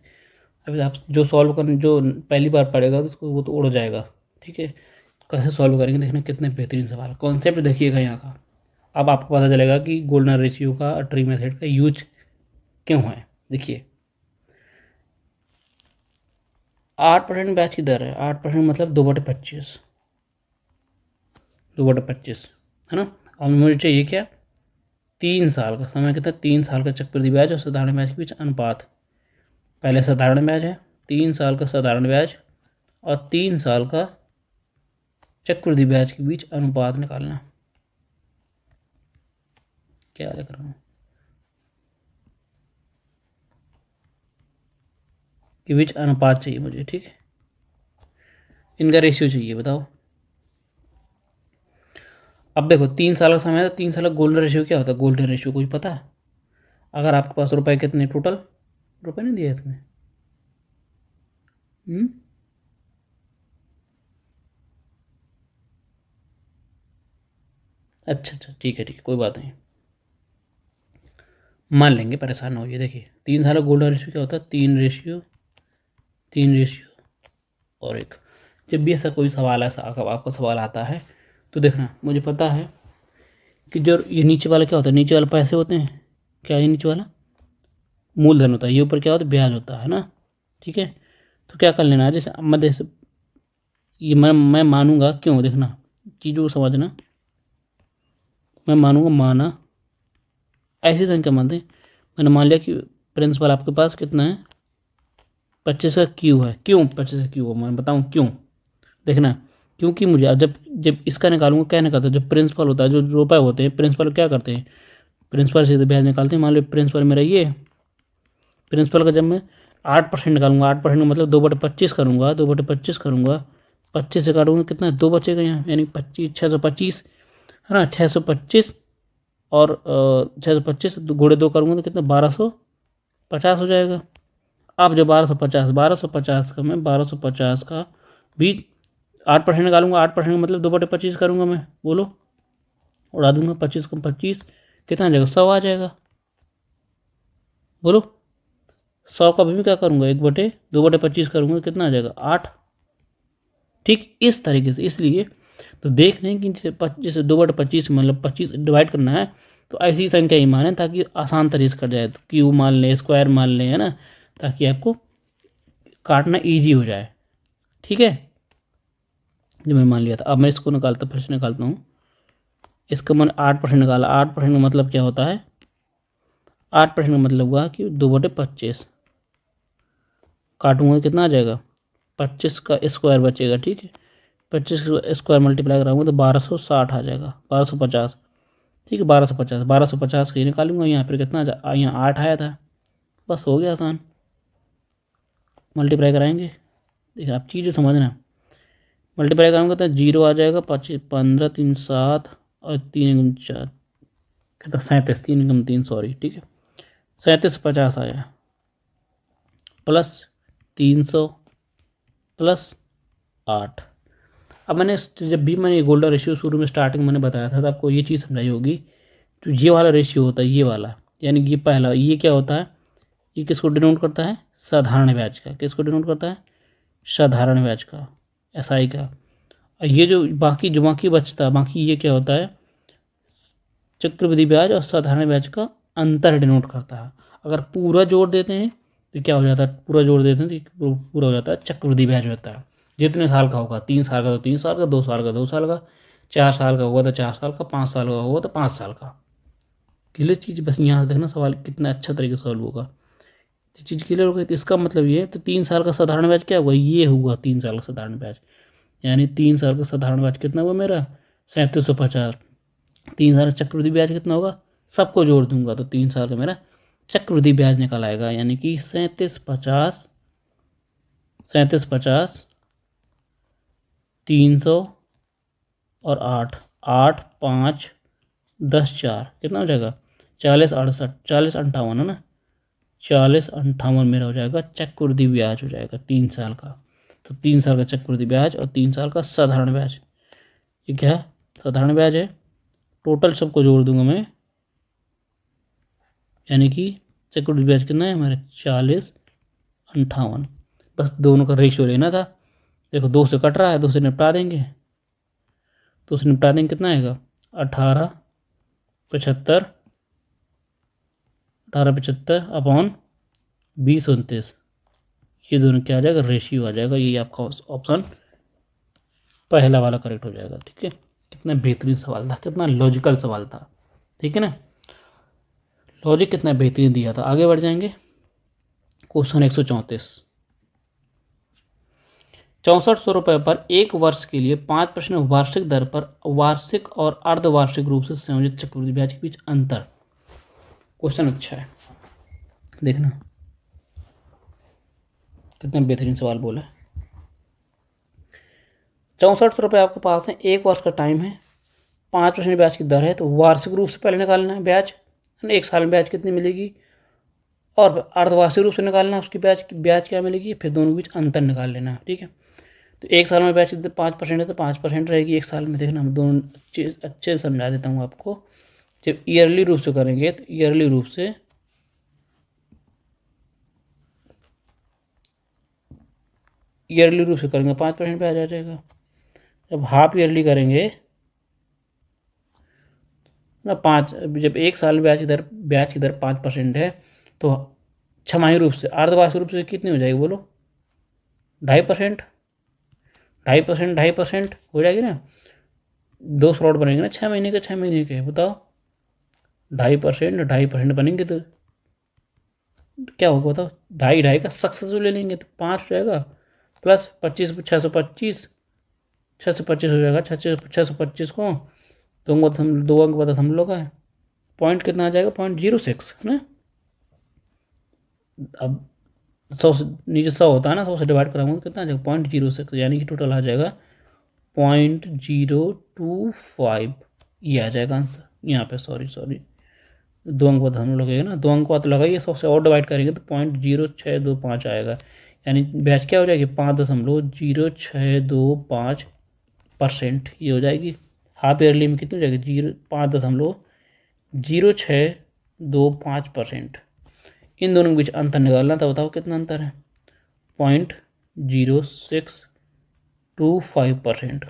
अभी आप जो सॉल्व करने जो पहली बार पढ़ेगा तो उसको वो तो उड़ जाएगा, ठीक है, कैसे सॉल्व करेंगे देखना, कितने बेहतरीन सवाल, कॉन्सेप्ट देखिएगा यहाँ का, अब आपको पता चलेगा कि गोल्डन रेशियो का और ट्री मेथड का यूज क्यों है। देखिए 8% ब्याज की दर है, 8% मतलब 2/25, 2/25 है ना, और मुझे चाहिए क्या? 3 साल का समय, कितना 3 साल का चक्रवृद्धि ब्याज और साधारण ब्याज के बीच अनुपात, पहले साधारण ब्याज है, 3 साल का साधारण ब्याज और 3 साल का चक्रवृद्धि ब्याज के बीच अनुपात निकालना, क्या लिख रहा हूँ के बीच अनुपात चाहिए मुझे, ठीक है, इनका रेशियो चाहिए, बताओ। अब देखो 3 साल का समय है, तो 3 साल का गोल्डन रेशियो क्या होता है? गोल्डन रेशियो कोई पता है? अगर आपके पास रुपए कितने टोटल, रुपए नहीं दिए तुम्हें, अच्छा अच्छा, ठीक है कोई बात नहीं, मान लेंगे, परेशान ना होइए। देखिए 3 साल का गोल्डन रेशियो क्या होता है, 3:3 और 1। जब भी ऐसा कोई सवाल ऐसा आपका सवाल आता है तो देखना, मुझे पता है कि जो ये नीचे वाला क्या होता है, नीचे वाला पैसे होते हैं, क्या ये नीचे वाला मूलधन होता है, ये ऊपर क्या होता है, ब्याज होता है ना। ठीक है, तो क्या कर लेना है, जैसे मध्य से ये मैं मानूंगा, क्यों, देखना चीज़ों को समझना, मैं मानूंगा, माना ऐसी संख्या मानते हैं। मैंने मान लिया कि प्रिंसिपल आपके पास कितना है, 25 का क्यू है। क्यों 25 का क्यू है, मैं बताऊँ क्यों, देखना। क्योंकि मुझे अब जब जब इसका निकालूंगा, क्या निकालता है, जो प्रिंसिपल होता है, जो रुपए होते हैं, प्रिंसिपल क्या करते हैं, प्रिंसिपल से ब्याज निकालते हैं। मान लो प्रिंसिपल मेरा ये, प्रिंसिपल का जब मैं 8% निकालूंगा, 8% मतलब 2/25 करूँगा, 2/25 करूँगा, 25 से काटूंगा, कितना 2 बचेगा यहाँ, यानी 25, 625 है ना, 625 और 625 गुणे 2 करूँगा तो कितना 1250 हो जाएगा। अब जो 1250 का मैं 1250 का भी 8% निकालूंगा, 8% मतलब 2/25 करूँगा मैं, बोलो, उड़ा दूंगा, 25 कम 25 कितना आ जाएगा, 100 आ जाएगा, बोलो। 100 का भी क्या करूँगा, 2/25 करूँगा, कितना आ जाएगा 8। ठीक इस तरीके से, इसलिए तो देख लें कि जैसे 2/25 मतलब 25 डिवाइड करना है, तो ऐसी संख्या ही माने ताकि आसान तरीके से कट जाए, तो क्यूब मान लें, स्क्वायर मान लें, है ना, ताकि आपको काटना ईजी हो जाए। ठीक है, जो मैं मान लिया था, अब मैं इसको निकालता, फिर से निकालता हूँ। इसका मैंने 8% निकाला, 8% का मतलब क्या होता है, 8% का मतलब हुआ कि 2/25 काटूंगा कितना आ जाएगा, 25 का स्क्वायर बचेगा। ठीक है, 25 का स्क्वायर मल्टीप्लाई कराऊंगा तो 1260 आ जाएगा, 1250। ठीक है, 1250, 1250 का ये निकालूंगा, यहाँ पर कितना यहाँ 8 आया था, बस हो गया आसान, मल्टीप्लाई कराएंगे। देखिए आप चीज़ें समझना, मल्टीप्लाई करूँगा तो 0 आ जाएगा, 25, 15, 3, 7 और 3 × 4 कितना 37, 3 × 3 सॉरी। ठीक है, 3750 आया, प्लस 300 प्लस 8। अब मैंने जब भी मैंने गोल्डन रेशियो शुरू में स्टार्टिंग मैंने बताया था, तो आपको ये चीज़ समझाई होगी, जो ये वाला रेशियो होता है, ये वाला, यानी कि ये पहला, ये क्या होता है, ये किसको डिनोट करता है, साधारण ब्याज का। किसको डिनोट करता है, साधारण ब्याज का, एसआई का। और ये जो बाकी बचता है, बाकी ये क्या होता है, चक्रवृद्धि ब्याज और साधारण ब्याज का अंतर डिनोट करता है। अगर पूरा जोड़ देते हैं तो क्या हो जाता है, पूरा जोड़ देते हैं तो पूरा हो जाता है चक्रवृद्धि ब्याज होता है। जितने साल का होगा, 3 साल का तो 3 साल का, 2 साल का 2 साल का, 4 साल का होगा तो 4 साल का, 5 साल का होगा तो 5 साल का। क्लियर चीज़, बस यहाँ से देखना सवाल कितना अच्छा तरीके से सॉल्व होगा। ये चीज़ क्लियर हो गई, तो इसका मतलब ये है, तो 3 साल का साधारण ब्याज क्या हुआ, ये हुआ 3 साल का साधारण ब्याज, यानी 3 साल का साधारण ब्याज कितना हुआ मेरा, 3750। 3 साल का चक्रवृद्धि ब्याज कितना होगा, सबको जोड़ दूंगा तो 3 साल का मेरा चक्रवृद्धि ब्याज निकल आएगा, यानी कि 3750, 300 और 8, 8, 5, 10, 4 कितना हो जाएगा, 40, 68, 40, 58 है ना, 40, 58 मेरा हो जाएगा चक्रवृद्धि ब्याज हो जाएगा 3 साल का। तो 3 साल का चक्रवृद्धि ब्याज और 3 साल का साधारण ब्याज, ये क्या है, साधारण ब्याज है। टोटल सबको जोड़ दूंगा मैं, यानी कि चक्रवृद्धि ब्याज कितना है हमारे, 40, 58। बस दोनों का रेशियो लेना था। देखो 2 से कट रहा है, 2 से निपटा देंगे, 2 से निपटा देंगे, कितना आएगा 18, 75, 18, 75 अपॉन 20, 29। ये दोनों क्या आ जाएगा, रेशियो आ जाएगा। ये आपका ऑप्शन पहला वाला करेक्ट हो जाएगा। ठीक है, कितना बेहतरीन सवाल था, कितना लॉजिकल सवाल था। ठीक है ना, लॉजिक कितना बेहतरीन दिया था। आगे बढ़ जाएंगे, क्वेश्चन 134। 6400 रुपये पर एक वर्ष के लिए 5% वार्षिक दर पर वार्षिक और अर्धवार्षिक रूप से संयोजित चक्रवृद्धि ब्याज के बीच अंतर। क्वेश्चन अच्छा है, देखना कितना बेहतरीन सवाल बोला है। 6400 रुपये आपके पास है, एक वर्ष का टाइम है, 5% ब्याज की दर है, तो वार्षिक रूप से पहले निकालना है ब्याज, एक साल में ब्याज कितनी मिलेगी, और अर्धवार्षिक रूप से निकालना है उसकी ब्याज क्या मिलेगी, फिर दोनों के बीच अंतर निकाल लेना है। ठीक है, तो एक साल में ब्याज की दर 5% है तो 5% रहेगी एक साल में। देखना हम दोनों अच्छे से समझा देता हूँ आपको। जब ईयरली रूप से करेंगे तो ईयरली रूप से करेंगे 5% ब्याज आ जाएगा। जब हाफ ईयरली करेंगे ना जब एक साल में ब्याज की दर 5% है तो छमाही रूप से अर्धवार्षिक रूप से कितनी हो जाएगी बोलो? 2.5%। 2.5% हो जाएगी ना। 2 स्लॉट बनेंगे ना 6 महीने के 6 महीने के, बताओ 2.5% बनेंगे तो क्या होगा बताओ? 2.5 का सक्सेसफुल ले लेंगे तो 5 हो जाएगा प्लस 25 625 625 हो जाएगा। 625 को 2 अंक बता हम लोग का पॉइंट कितना आ जाएगा? 0.06 है ना। अब 100 नीचे 100 होता है ना, 100 से डिवाइड कराऊंगा कितना आ जाएगा? 0.06, यानी कि टोटल आ जाएगा 0.025। ये आ जाएगा आंसर यहाँ पे। सॉरी 2 अंक बाद हम लोग ना 2 अंक बाद लगाइए, 100 से और डिवाइड करेंगे तो 0.0625 आएगा। यानी ब्याज क्या हो जाएगी? 5.0625%। ये हो जाएगी। हाफ ईयरली में कितनी हो जाएगी? 5.0625%। इन दोनों के बीच अंतर निकालना था, बताओ कितना अंतर है? 0.0625%।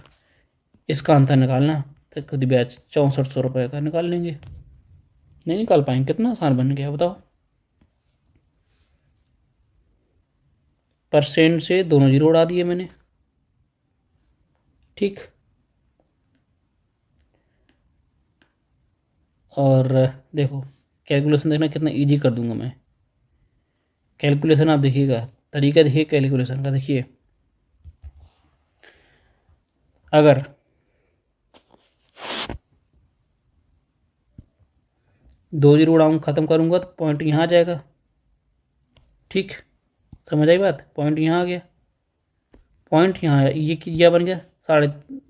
इसका अंतर निकालना तो खुद ब्याज 6400 रुपये का निकाल लेंगे। नहीं निकाल पाएंगे? कितना आसान बन गया बताओ। परसेंट से दोनों जीरो उड़ा दिए मैंने, ठीक। और देखो कैलकुलेशन देखना कितना इजी कर दूंगा मैं। कैलकुलेशन आप देखिएगा, तरीका देखिए कैलकुलेशन का। देखिए अगर दो जीरो उड़ाऊँ ख़त्म करूँगा तो पॉइंट यहाँ आ जाएगा, ठीक। समझ आई बात? पॉइंट यहाँ आ गया, पॉइंट यहाँ आया। ये क्या बन गया?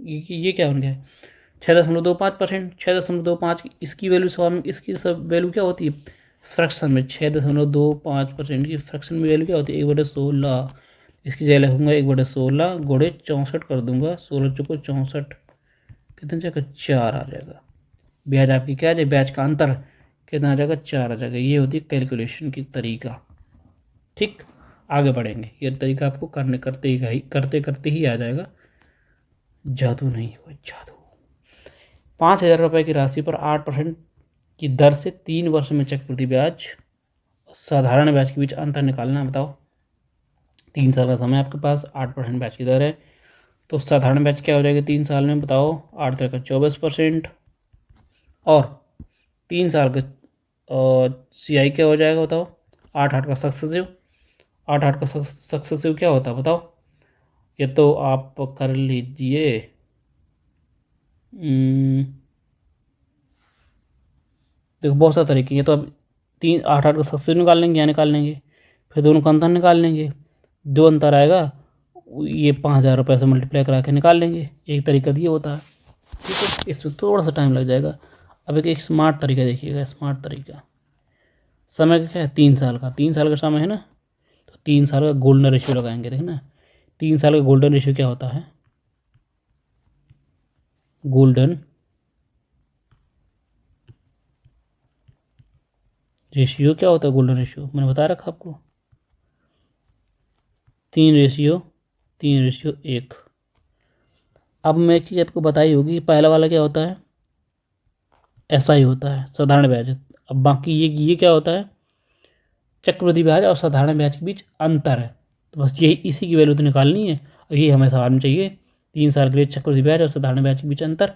ये क्या बन गया? 6.25%। 6.25 इसकी वैल्यू सवाल में, इसकी सब वैल्यू क्या होती है फ्रैक्शन में? 6.25% की फ्रैक्शन में वैल्यू क्या होती है? 1/16। इसकी जगह लिखूँगा 1/16 गुणे 64 कर दूंगा। 16 चौको 64 कितना जाएगा? 4 आ जाएगा। ब्याज आपकी क्या आ जाए? ब्याज का अंतर कितना आ जाएगा? 4 आ जाएगा। ये होती है कैलकुलेशन की तरीका, ठीक। आगे बढ़ेंगे, ये तरीका आपको करते ही आ जाएगा। जादू नहीं हुआ जादू। 5,000 रुपये की राशि पर 8% की दर से 3 वर्ष में चक्रवृद्धि ब्याज साधारण ब्याज के बीच अंतर निकालना। बताओ 3 साल का समय आपके पास, 8% ब्याज की दर है तो साधारण ब्याज क्या हो जाएगा 3 साल में? बताओ 8 का 24% और 3 साल का CI क्या हो जाएगा? बताओ 8 का सक्सेसिव। 8 का सक्सेसिव क्या होता है बताओ? ये तो आप कर लीजिए। देखो बहुत सारे तरीके, ये तो अब 8 का सक्सेसिव निकाल लेंगे, यहाँ निकाल लेंगे, फिर दोनों का अंतर निकाल लेंगे। जो अंतर आएगा ये 5,000 रुपये से मल्टीप्लाई करा के निकाल लेंगे। एक तरीका ये होता है, ठीक है। इसमें थोड़ा सा टाइम लग जाएगा। अब एक स्मार्ट तरीका देखिएगा। स्मार्ट तरीका, समय का क्या है? 3 साल का। 3 साल का समय है ना, तो 3 साल का गोल्डन रेशियो लगाएंगे। देखना 3 साल का गोल्डन रेशियो क्या होता है? गोल्डन रेशियो क्या होता है? गोल्डन रेशियो मैंने बता रखा आपको, 3:1। अब मैं एक चीज़ आपको बताई होगी, पहला वाला क्या होता है? SI होता है, साधारण ब्याज। अब बाकी ये क्या होता है? चक्रवृद्धि ब्याज और साधारण ब्याज के बीच अंतर है। तो बस यही, इसी की वैल्यू तो निकालनी है और ये हमें सवाल में चाहिए। 3 साल के लिए चक्रवृद्धि ब्याज और साधारण ब्याज के बीच अंतर,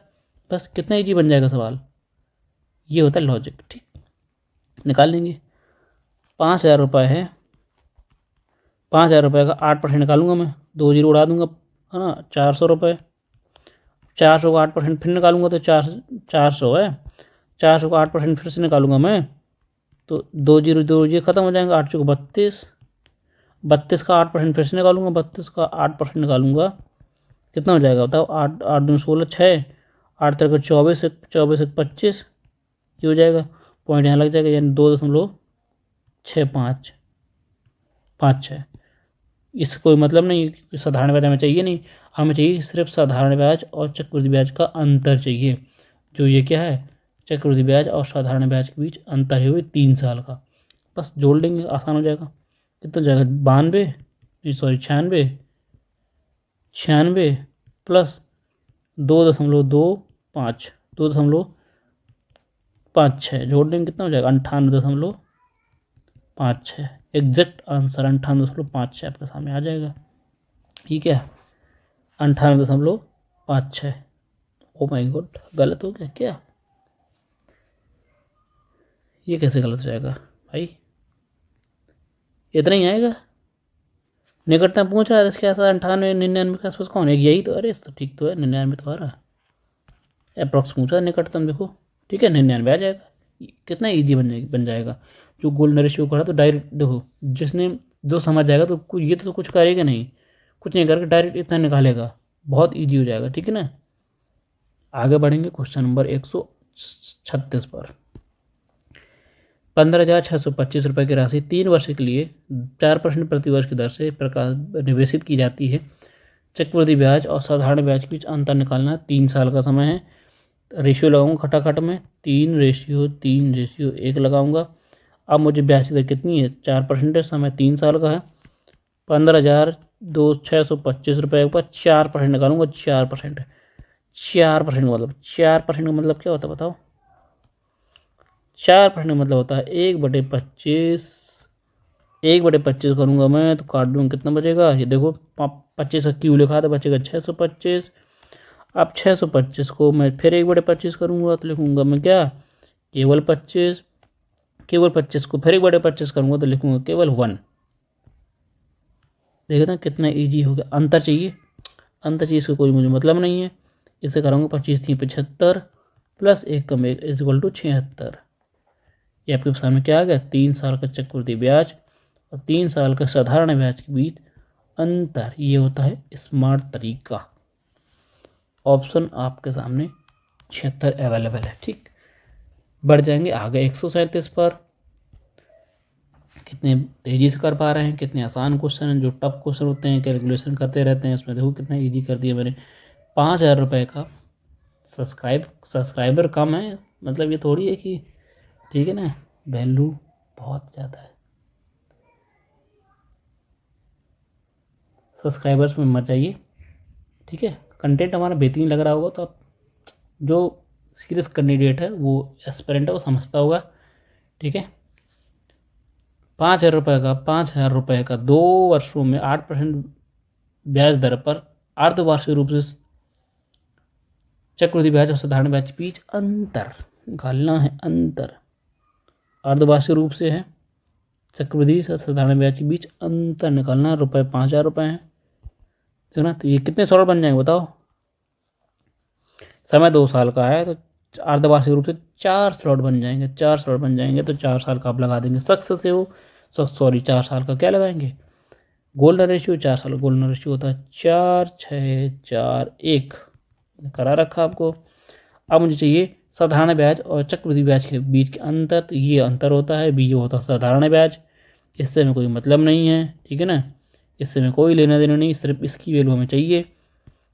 बस कितना ईजी बन जाएगा सवाल। ये होता है लॉजिक, ठीक। निकाल लेंगे। 5,000 रुपये है, 5,000 रुपये का 8% निकालूंगा मैं, 2 जीरो उड़ा दूंगा, है ना। 400 रुपये, 400 का 8% फिर निकालूंगा तो 400 है। 400 का 8% फिर से निकालूंगा मैं तो 2 जीरो ये ख़त्म हो जाएंगे। 8 चौको 32, 32 का 8% फिर से निकालूंगा, 32 का 8% निकालूंगा कितना हो जाएगा बताओ? 8 8 दूनी 16, 6, 8 3 24, 24 25, ये हो जाएगा। पॉइंट यहाँ लग जाएगा, यानी 2.6556। इससे कोई मतलब नहीं कि साधारण ब्याज हमें चाहिए नहीं, हमें चाहिए सिर्फ साधारण ब्याज और चक्रवृद्धि ब्याज का अंतर चाहिए। जो ये क्या है, चक्रवृद्धि ब्याज और साधारण ब्याज के बीच अंतर है वो 3 साल का। बस जोड़ लेंगे, आसान हो जाएगा। कितना जाएगा, 92 सॉरी 96 प्लस 2.25 2.56 जोड़ देंगे, कितना हो जाएगा 98.56। एग्जैक्ट आंसर 98.56 आपके सामने आ जाएगा। ठीक है, 98.56। ओ माय गॉड, गलत हो गया क्या? ये कैसे गलत हो जाएगा भाई? इतना ही आएगा? निकटतम पूछ रहा है इसके आसपास 98-99 के आसपास कौन है? यही तो, अरे तो ठीक तो है, 99 तो आ रहा है। अप्रॉक्स पूछा निकटतम, देखो ठीक है 99 आ जाएगा। कितना ईजी बन जाएगा। जो गोल्डन रेशियो करा तो डायरेक्ट देखो, जिसने जो समझ जाएगा तो ये तो कुछ करेगा नहीं, कुछ नहीं करके डायरेक्ट इतना निकालेगा, बहुत ईजी हो जाएगा। ठीक है ना, आगे बढ़ेंगे क्वेश्चन नंबर 136 पर। 15,625 रुपये की राशि 3 वर्ष के लिए 4% प्रतिवर्ष की दर से निवेशित की जाती है। चक्रवृद्धि ब्याज और साधारण ब्याज के बीच अंतर निकालना 3 साल का समय है। रेशियो लगाऊंगा खटाखट में, 3:1 लगाऊंगा। अब मुझे ब्याज की दर कितनी है, 4% है, समय 3 साल का है। 15,625 रुपये पर 4% निकालूंगा। 4% 4% मतलब 4% का मतलब क्या होता है बताओ? 4% का मतलब होता है 1/25। 1/25 करूँगा मैं तो काट दूँगा, कितना बचेगा? ये देखो 25 का क्यू लिखा था, बचेगा 625। अब 625 को मैं फिर 1/25 करूँगा तो लिखूँगा मैं क्या, केवल 25। केवल 25 को फिर 1/25 करूँगा तो लिखूँगा केवल 1। देखते हैं कितना ईजी हो गया। अंतर चाहिए, अंतर चाहिए, इसका कोई मुझे मतलब नहीं है। इसे करूँगा 25 थी 75 प्लस 1 कम 1 = 76। ये आपके सामने क्या आ गया, 3 साल का चक्रवृद्धि ब्याज और 3 साल का साधारण ब्याज के बीच अंतर। ये होता है स्मार्ट तरीका। ऑप्शन आपके सामने 76 अवेलेबल है। ठीक, बढ़ जाएंगे आगे 137 पर। कितने तेज़ी से कर पा रहे हैं, कितने आसान क्वेश्चन हैं। जो टफ क्वेश्चन होते हैं कैलकुलेशन करते रहते हैं, उसमें देखो कितना ईजी कर दिया मैंने। 5,000 रुपये का सब्सक्राइबर कम है, मतलब ये थोड़ी है कि ठीक है ना, वैल्यू बहुत ज़्यादा है। सब्सक्राइबर्स में मत जाइए, ठीक है। कंटेंट हमारा बेहतरीन लग रहा होगा तो आप, जो सीरियस कैंडिडेट है वो एस्पिरेंट है वो समझता होगा, ठीक है। 5,000 रुपये का 2 वर्षों में 8% ब्याज दर पर अर्धवार्षिक रूप से चक्रवृद्धि ब्याज और साधारण ब्याज के बीच अंतर निकालना है। अंतर अर्धवार्षिक रूप से है, चक्रवृद्धि से साधारण ब्याज के बीच अंतर निकालना। रुपये 5,000 रुपये हैं, ठीक है ना। तो ये कितने स्लॉट बन जाएंगे बताओ? समय 2 साल का है तो अर्धवार्षिक रूप से 4 स्लॉट बन जाएंगे। 4 स्लॉट बन जाएंगे तो 4 साल का आप लगा देंगे सक्सेसिव, 4 साल का क्या लगाएंगे, गोल्डन रेशियो। 4 साल गोल्डन रेशियो होता है 4-6-4-1 करा रखा आपको। अब मुझे चाहिए साधारण ब्याज और चक्रवृद्धि ब्याज के बीच के अंतर। तो ये अंतर होता है बी, ये होता है साधारण ब्याज। इससे हमें कोई मतलब नहीं है, ठीक है ना, इससे हमें कोई लेना देना नहीं, सिर्फ इसकी वैल्यू हमें चाहिए।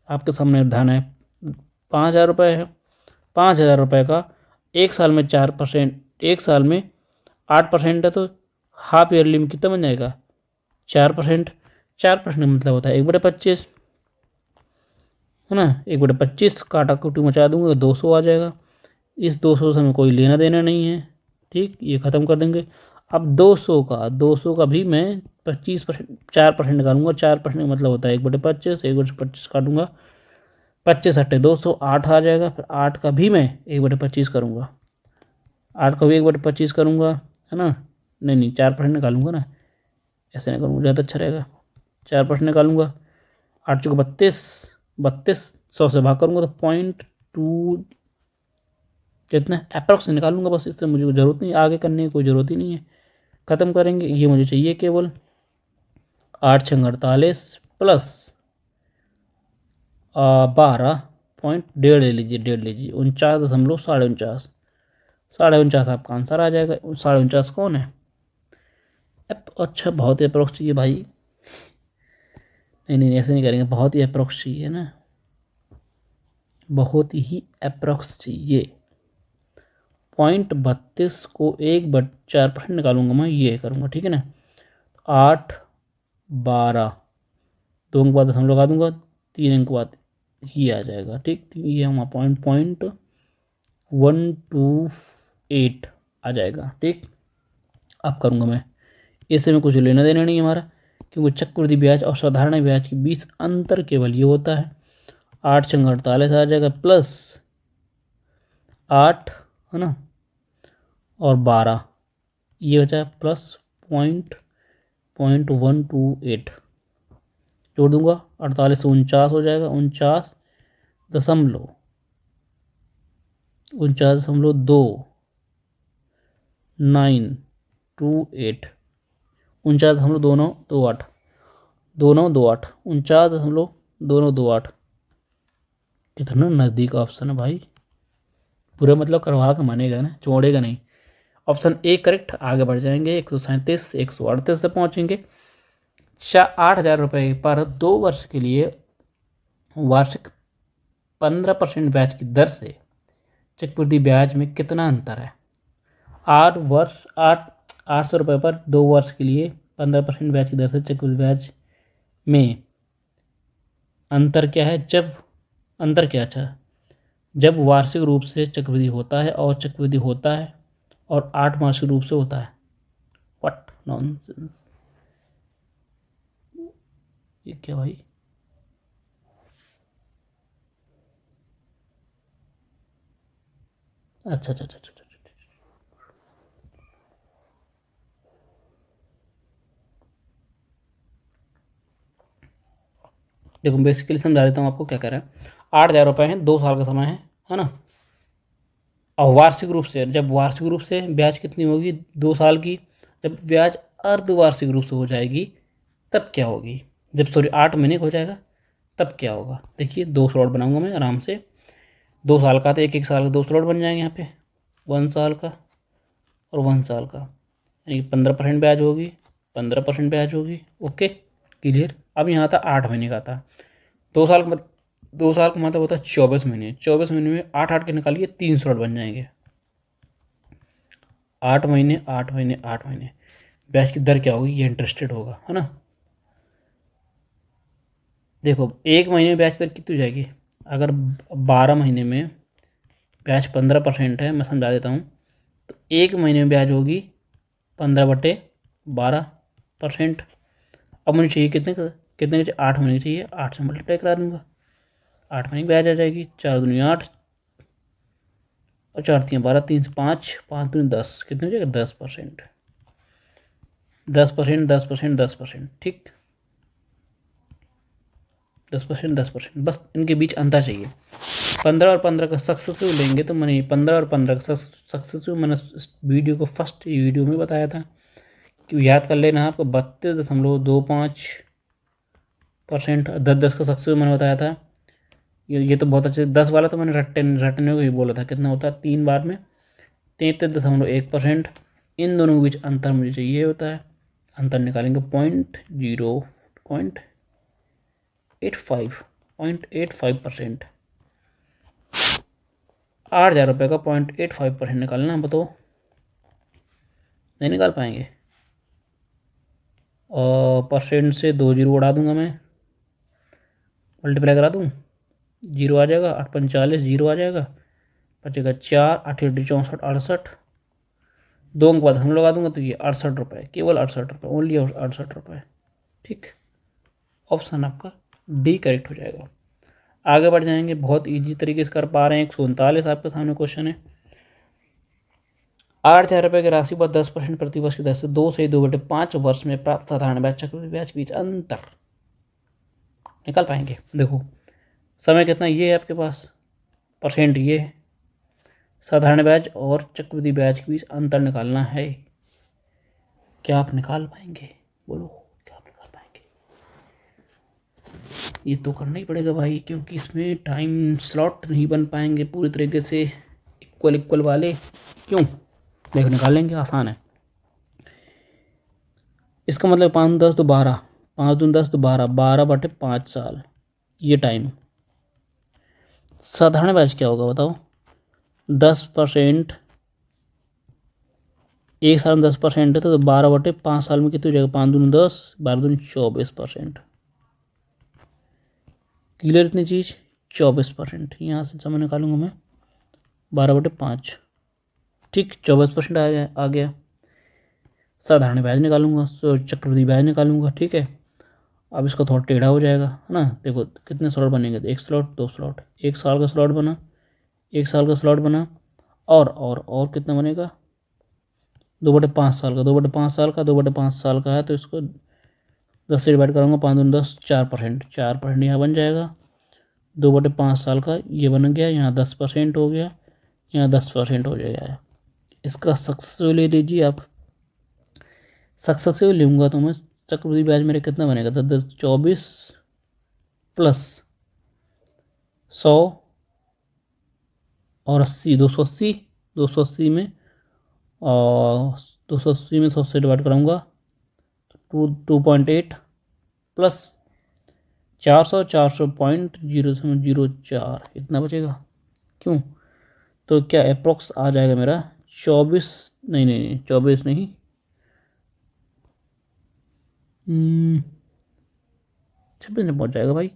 आपके सामने धन है 5,000 रुपये है। 5,000 रुपये का 1 साल में 4%, 1 साल में 8% है तो हाफ ईयरली में कितना बन जाएगा, 4%। 4% मतलब होता है 1/25, है ना। 1/25 काटा कुटी मचा दूंगा 200 आ जाएगा। इस 200 से हमें कोई लेना देना नहीं है, ठीक, ये ख़त्म कर देंगे। अब 200 का भी मैं 25% 4% निकालूंगा। 4% मतलब होता है 1/25, 1/25 काटूंगा, 25×8 = 200, 8 आ जाएगा। फिर 8 का भी मैं 1/25 करूँगा, 8 का भी 1/25 करूँगा, है ना। नहीं 4% निकालूंगा ना, ऐसे निकालूंगा ज़्यादा अच्छा रहेगा। 4% निकालूंगा, 8 चौके 32, 100 से भाग करूँगा तो 0.2 कितना अप्रॉक्स निकालूंगा। बस इससे मुझे कोई ज़रूरत नहीं, आगे करने की कोई ज़रूरत ही नहीं है। ख़त्म करेंगे, ये मुझे चाहिए केवल 8×6 = 48 प्लस 12.1.5 ले लीजिए, 1.5 लीजिए, 49.49, 49.5 आपका आंसर आ जाएगा। 49.5 कौन है? अच्छा बहुत ही अप्रोक्स चाहिए भाई, नहीं ऐसे नहीं करेंगे, बहुत ही अप्रोक्स चाहिए ना, बहुत ही अप्रोक्स चाहिए। 0.32 को 1/4% निकालूंगा मैं, ये करूँगा, ठीक है ना। 8 12 2 अंक बाद दशमलव लगा दूंगा, 3 अंक बाद ये आ जाएगा, ठीक। ये हमारा 0.128 आ जाएगा, ठीक। अब करूँगा मैं, इससे में कुछ लेना देना नहीं हमारा, क्योंकि चक्रवृद्धि ब्याज और साधारण ब्याज के बीच अंतर केवल ये होता है। 8 छंग 48 आ जाएगा, प्लस 8 है ना, और 12 ये बचा, प्लस 0.128 जोड़ दूंगा, 48 से 49 हो जाएगा, 49.298 49.2928 49.2928 कितना नज़दीक ऑप्शन है भाई, पूरा मतलब करवा के मानेगा ना, छोड़ेगा नहीं। ऑप्शन ए करेक्ट, आगे बढ़ जाएंगे, 137 138 से पहुँचेंगे। 8,000 रुपये पर 2 वर्ष के लिए वार्षिक 15% ब्याज की दर से चक्रवृद्धि ब्याज में कितना अंतर है। 800 रुपये पर 2 वर्ष के लिए 15% ब्याज की दर से चक्रवृद्धि ब्याज में अंतर क्या है, जब वार्षिक रूप से चक्रवृद्धि होता है और चक्रवृद्धि होता है और 8 मासिक रूप से होता है। व्हाट नॉनसेंस, ये क्या भाई। अच्छा, देखो बेसिकली समझा देता हूँ आपको क्या कह रहा है। 8,000 रुपये हैं, 2 साल का समय है ना। और वार्षिक रूप से, जब वार्षिक रूप से ब्याज कितनी होगी 2 साल की, जब ब्याज अर्धवार्षिक रूप से हो जाएगी तब क्या होगी, जब 8 महीने का हो जाएगा तब क्या होगा। देखिए 2 स्लॉट बनाऊंगा मैं आराम से, 2 साल का तो 1 साल का 2 स्लॉट बन जाएंगे यहाँ पे, 1 साल का और 1 साल का, यानी 15% ब्याज होगी, 15% ब्याज होगी। Okay clear. अब यहाँ था 8 महीने का था, 2 साल का 2 साल का मतलब होता है 24 महीने, 24 महीने में 8 के निकालिए 3 स्लॉट बन जाएंगे। 8 महीने 8 महीने 8 महीने, ब्याज की दर क्या होगी, ये इंटरेस्टेड होगा, है ना। देखो 1 महीने में ब्याज दर कितनी हो जाएगी, अगर 12 महीने में ब्याज 15% है, मैं समझा देता हूँ, तो 1 महीने में ब्याज होगी 15/12%। अब मुझे चाहिए कितने का 8 महीने चाहिए, 8 से मल्टीप्लाई करा दूंगा, 8 महीने की ब्याज आ जाएगी, 4 दूनी 8 और 4 3 12, 3 से 5, 5 दूनी 10, कितने हो जाएगा 10%, 10%, 10%, 10%, ठीक। 10%, 10%, बस इनके बीच अंतर चाहिए। 15 और 15 का सक्सेसिव लेंगे तो मैंने 15 और 15 का सक्सेसिव मैंने इस वीडियो को फर्स्ट वीडियो में बताया था कि याद कर लेना आपको, 32.25%। 10 का सक्सेसिव मैंने बताया था, ये तो बहुत अच्छे। 10 वाला तो मैंने रटने को ही बोला था, कितना होता है 3 बार में 33.1%। इन दोनों के बीच अंतर मुझे चाहिए होता है, अंतर निकालेंगे 0.85%। 8,000 रुपये का 0.85% निकालना, बताओ नहीं निकाल पाएंगे। और परसेंट से 2 जीरो उड़ा दूंगा मैं, मल्टीप्लाई करा दूँ, जीरो आ जाएगा, 8 45 जीरो आ जाएगा, बचेगा 4, 8 8 64 68, 2 अंक बाद हम लगा दूंगा तो ये 68 रुपये, केवल 68 रुपये, ओनली 68 रुपये, ठीक। ऑप्शन आपका डी करेक्ट हो जाएगा। आगे बढ़ जाएंगे, बहुत इजी तरीके से कर पा रहे हैं। 139 आपके सामने क्वेश्चन है। 8,000 रुपये की राशि पर 10% प्रतिवर्ष की दर से 2 से 2/5 वर्ष में प्राप्त साधारण ब्याज चक्रवृद्धि ब्याज के बीच अंतर निकाल पाएंगे। देखो समय कितना ये है आपके पास, परसेंट ये है, साधारण ब्याज और चक्रवृद्धि ब्याज के बीच अंतर निकालना है। क्या आप निकाल पाएंगे, बोलो क्या आप निकाल पाएंगे। ये तो करना ही पड़ेगा भाई, क्योंकि इसमें टाइम स्लॉट नहीं बन पाएंगे पूरी तरीके से इक्वल वाले। क्यों, देखो निकालेंगे, आसान है। इसका मतलब 5 10 तो 12, 5 दूनी 10 तो 12, 12/5 साल ये टाइम। साधारण ब्याज क्या होगा बताओ? 10%, एक साल में 10% है तो 12/5 साल में कितनी हो जाएगा? 5 दूनी 10, 12 दूनी 24%। क्लियर इतनी चीज़? 24%। यहाँ से समय निकालूंगा मैं 12/5, ठीक 24% आ गया। साधारण ब्याज निकालूंगा, चक्रवृद्धि ब्याज निकालूंगा, ठीक है। अब इसका थोड़ा टेढ़ा हो जाएगा, है ना। देखो कितने स्लॉट बनेंगे? तो 1 स्लॉट, 2 स्लॉट, 1 साल का स्लॉट बना, 1 साल का स्लॉट बना, और कितना बनेगा? 2/5 साल का, 2/5 साल का, 2/5 साल का है तो इसको 10 से डिवाइड करूँगा, 5 दूनी 10, 4%, 4% यहाँ बन जाएगा। 2/5 साल का ये बन गया, यहाँ 10% हो गया, यहाँ 10% हो जाएगा। इसका सक्सेसिव ले लीजिए आप। सक्सेसिव लूँगा तो मैं चक्रवृद्धि ब्याज मेरे कितना बनेगा? 10 10 24 प्लस 100 और 80, 280, 280 में, और 280 में 100 से डिवाइड कराऊँगा 2.8 प्लस 400, 400.004 इतना बचेगा। क्यों? तो क्या अप्रोक्स आ जाएगा मेरा 24, नहीं 24 नहीं, 26 में पहुँच जाएगा भाई।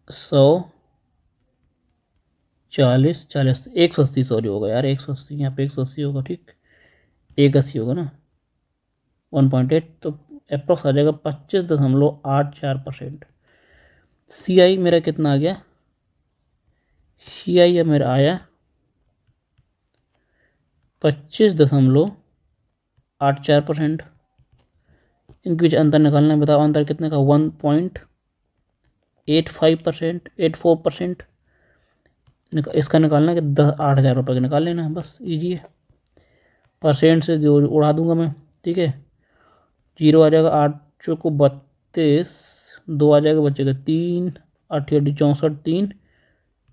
140, 40, 180 सॉरी होगा यार, 180 यहाँ पे 180 होगा, ठीक 180 होगा ना, 1.8 तो अप्रोक्स आ जाएगा 25.84%। CI मेरा कितना आ गया? CI मेरा आया 25.84%। इनके बीच अंतर निकालना है, बताओ अंतर कितने का? 1.85%, 84%। इसका निकालना है कि 8,000 रुपये का निकाल लेना है, बस ईजी है। परसेंट से जो उड़ा दूंगा मैं, ठीक है। 0 आ जाएगा, 8 चौको 32, 2 आ जाएगा, बचेगा 3, 8 64, 3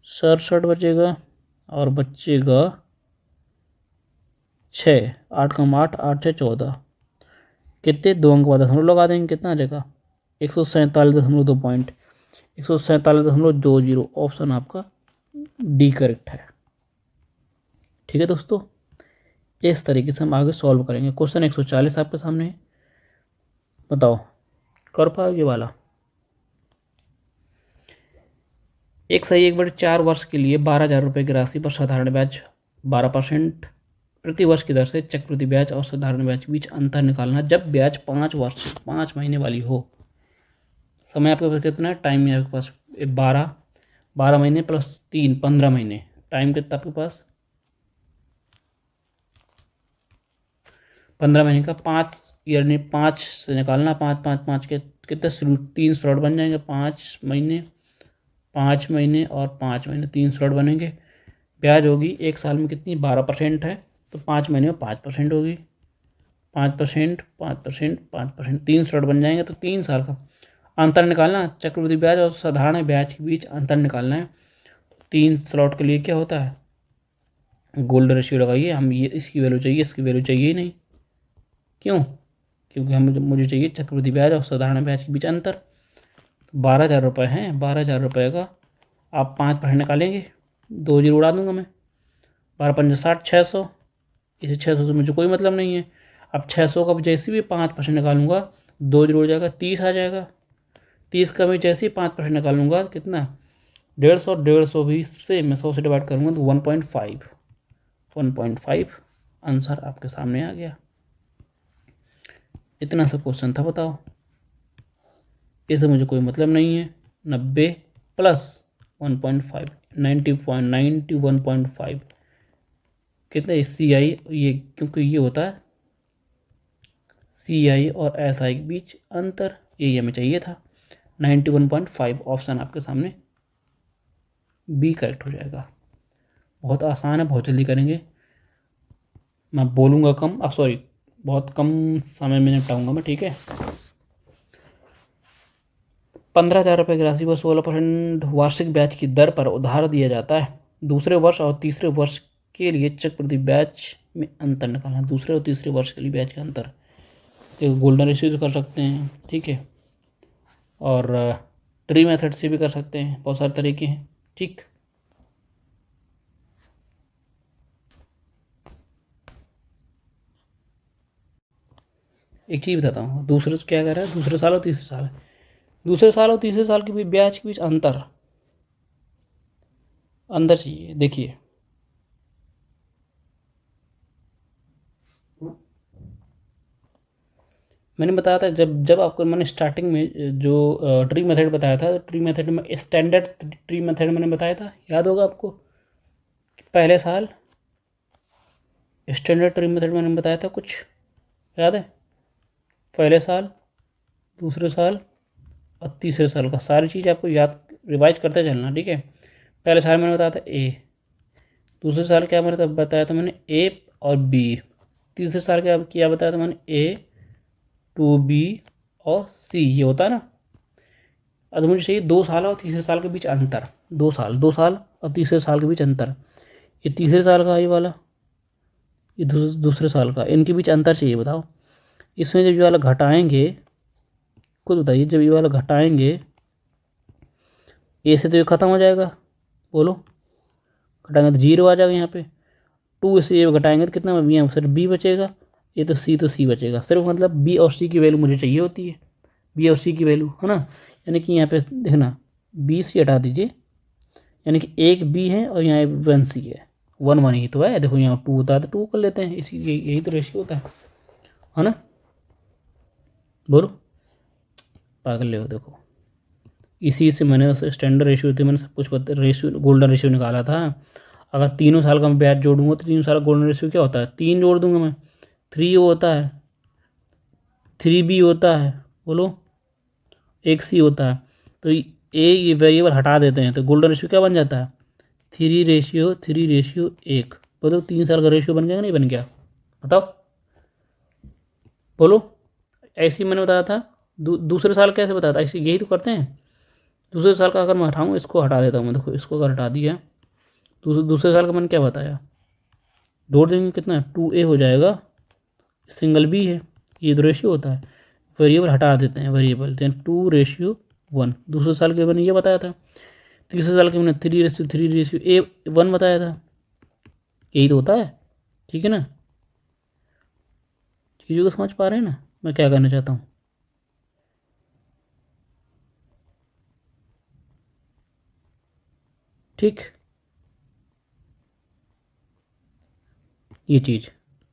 67 बचेगा, और बचेगा 6, 8 कम 8, 8 6 14, कितने 2 अंक बाद दशमलव लगा देंगे, कितना आ जाएगा? 147.2 147.20। ऑप्शन आपका डी करेक्ट है, ठीक है दोस्तों। इस तरीके से हम आगे सॉल्व करेंगे। क्वेश्चन 140 आपके सामने है, बताओ कर पाओगे वाला? एक सही 1/4 वर्ष के लिए 12,000 रुपये की राशि पर साधारण ब्याज 12% प्रति वर्ष की दर से चक्रवृद्धि ब्याज और साधारण ब्याज के बीच अंतर निकालना जब ब्याज 5 वर्ष 5 महीने वाली हो। समय आपके पास कितना है? टाइम है आपके पास 12 महीने प्लस 3 15 महीने। टाइम कितना आपके पास? 15 महीने का 5 ईयर ने 5 से निकालना, 5 5 5 के कितने 3 स्लॉट बन जाएंगे। 5 महीने, 5 महीने और 5 महीने, 3 स्लॉट बनेंगे। ब्याज होगी 1 साल में कितनी? 12% है, तो 5 महीने में 5% होगी। 5%, 5%, 5%, 3 स्लॉट बन जाएंगे, तो 3 साल का अंतर निकालना। चक्रवृद्धि ब्याज और साधारण ब्याज के बीच अंतर निकालना है। 3 स्लॉट के लिए क्या होता है? गोल्ड रेशियो लगाइए। हम ये इसकी वैल्यू चाहिए, इसकी वैल्यू चाहिए ही नहीं। क्यों? क्योंकि मुझे चाहिए चक्रवृद्धि ब्याज और साधारण ब्याज के बीच अंतर। 12,000 रुपये हैं, 12,000 रुपये का आप 5% निकालेंगे, 2 जीरो उड़ा दूंगा मैं। 12 पंजे 60, 600। इसे 600 से मुझे कोई मतलब नहीं है। अब 600 का जैसे भी 5% निकालूंगा, 2 जीरो उड़ जाएगा, 30 आ जाएगा। 30 का भी जैसे ही 5% निकालूंगा, कितना? 150, 150 भी से मैं 100 से डिवाइड करूँगा तो 1.5 आंसर आपके सामने आ गया। इतना सा क्वेश्चन था, बताओ। इसे मुझे कोई मतलब नहीं है। 90 प्लस 1.5, 91.5 कितने? CI, ये क्योंकि ये होता है CI और SI के बीच अंतर, यही हमें चाहिए था। 91.5 ऑप्शन आपके सामने बी करेक्ट हो जाएगा। बहुत आसान है, बहुत जल्दी करेंगे। मैं बोलूँगा कम, सॉरी बहुत कम समय में निपटाऊँगा मैं, ठीक है। 15,000 रुपये की राशि पर 16% वार्षिक ब्याज की दर पर उधार दिया जाता है। दूसरे वर्ष और तीसरे वर्ष के लिए चक्र प्रति बैच में अंतर निकालना, दूसरे और तीसरे वर्ष के लिए बैच का अंतर। देखो गोल्डन रेशियो से कर सकते हैं, ठीक है, और ट्री मेथड से भी कर सकते हैं, बहुत सारे तरीके हैं, ठीक। एक चीज़ बताता हूँ, दूसरे क्या कह रहा है, दूसरे साल और तीसरे साल, दूसरे साल और तीसरे साल के बीच ब्याज के बीच अंतर चाहिए। देखिए मैंने बताया था, जब आपको मैंने स्टार्टिंग में जो ट्री मेथड बताया था, ट्री मेथड में स्टैंडर्ड ट्री मेथड मैंने बताया था, याद होगा आपको। पहले साल स्टैंडर्ड ट्री मेथड मैंने बताया था, कुछ याद है? पहले साल, दूसरे साल और तीसरे साल का सारी चीज़ आपको याद रिवाइज करते चलना, ठीक है। पहले साल मैंने बताया था ए, दूसरे साल क्या मैंने तब बताया था मैंने ए और बी, तीसरे साल क्या बताया था मैंने ए, 2B और C, ये होता है ना। अब मुझे चाहिए 2 साल और तीसरे साल के बीच अंतर, 2 साल और तीसरे साल के बीच अंतर। ये तीसरे साल का, ये वाला ये दूसरे साल का, इनके बीच अंतर चाहिए, बताओ। इसमें जब ये वाला घटाएंगे, खुद बताइए, जब ये वाला घटाएंगे ए से तो ये ख़त्म हो जाएगा, बोलो, घटाएंगे तो 0 आ जाएगा यहाँ पे। 2 से ये घटाएंगे तो कितना यहाँ सिर्फ B बचेगा, ये तो C बचेगा सिर्फ, मतलब B और C की वैल्यू मुझे चाहिए होती है, B और C की वैल्यू, है ना। यानी कि यहाँ पे देखना, B से हटा दीजिए, यानी कि एक B है और यहाँ 1C है, 1 1 ही तो है। देखो यहाँ 2 होता है तो 2 कर लेते हैं, इसी यही तो रेशियो होता है ना। बोलो, पागल ले हो। देखो इसी से मैंने स्टैंडर्ड रेशियो थी, मैंने सब कुछ रेशियो, गोल्डन रेशियो निकाला था। अगर तीनों साल का मैं ब्याज जोड़ूंगा तो तीनों साल का गोल्डन रेशियो क्या होता है, 3 जोड़ दूंगा मैं, 3 होता है, 3B होता है, बोलो, 1C होता है। तो ये वेरिएबल हटा देते हैं तो गोल्डन रेशियो क्या बन जाता है, 3:1। बताओ 3 साल का रेशियो बन गया नहीं बन गया, बताओ, बोलो। ऐसे ही मैंने बताया था, दूसरे साल कैसे बताया था, ऐसे यही तो करते हैं। दूसरे साल का अगर मैं हटाऊँ, इसको हटा देता हूँ मैं, देखो इसको अगर हटा दिया, दूसरे साल का मैंने क्या बताया, जोड़ देंगे कितना, 2A हो जाएगा, सिंगल B है, ये तो रेशियो होता है। वेरिएबल हटा देते हैं, वेरिएबल 2:1। दूसरे साल के मैंने ये बताया था, तीसरे साल के मैंने 3:3:1 बताया था, यही तो होता है, ठीक है ना। चीज़ों को समझ पा रहे हैं ना मैं क्या करना चाहता हूँ, ठीक। ये चीज़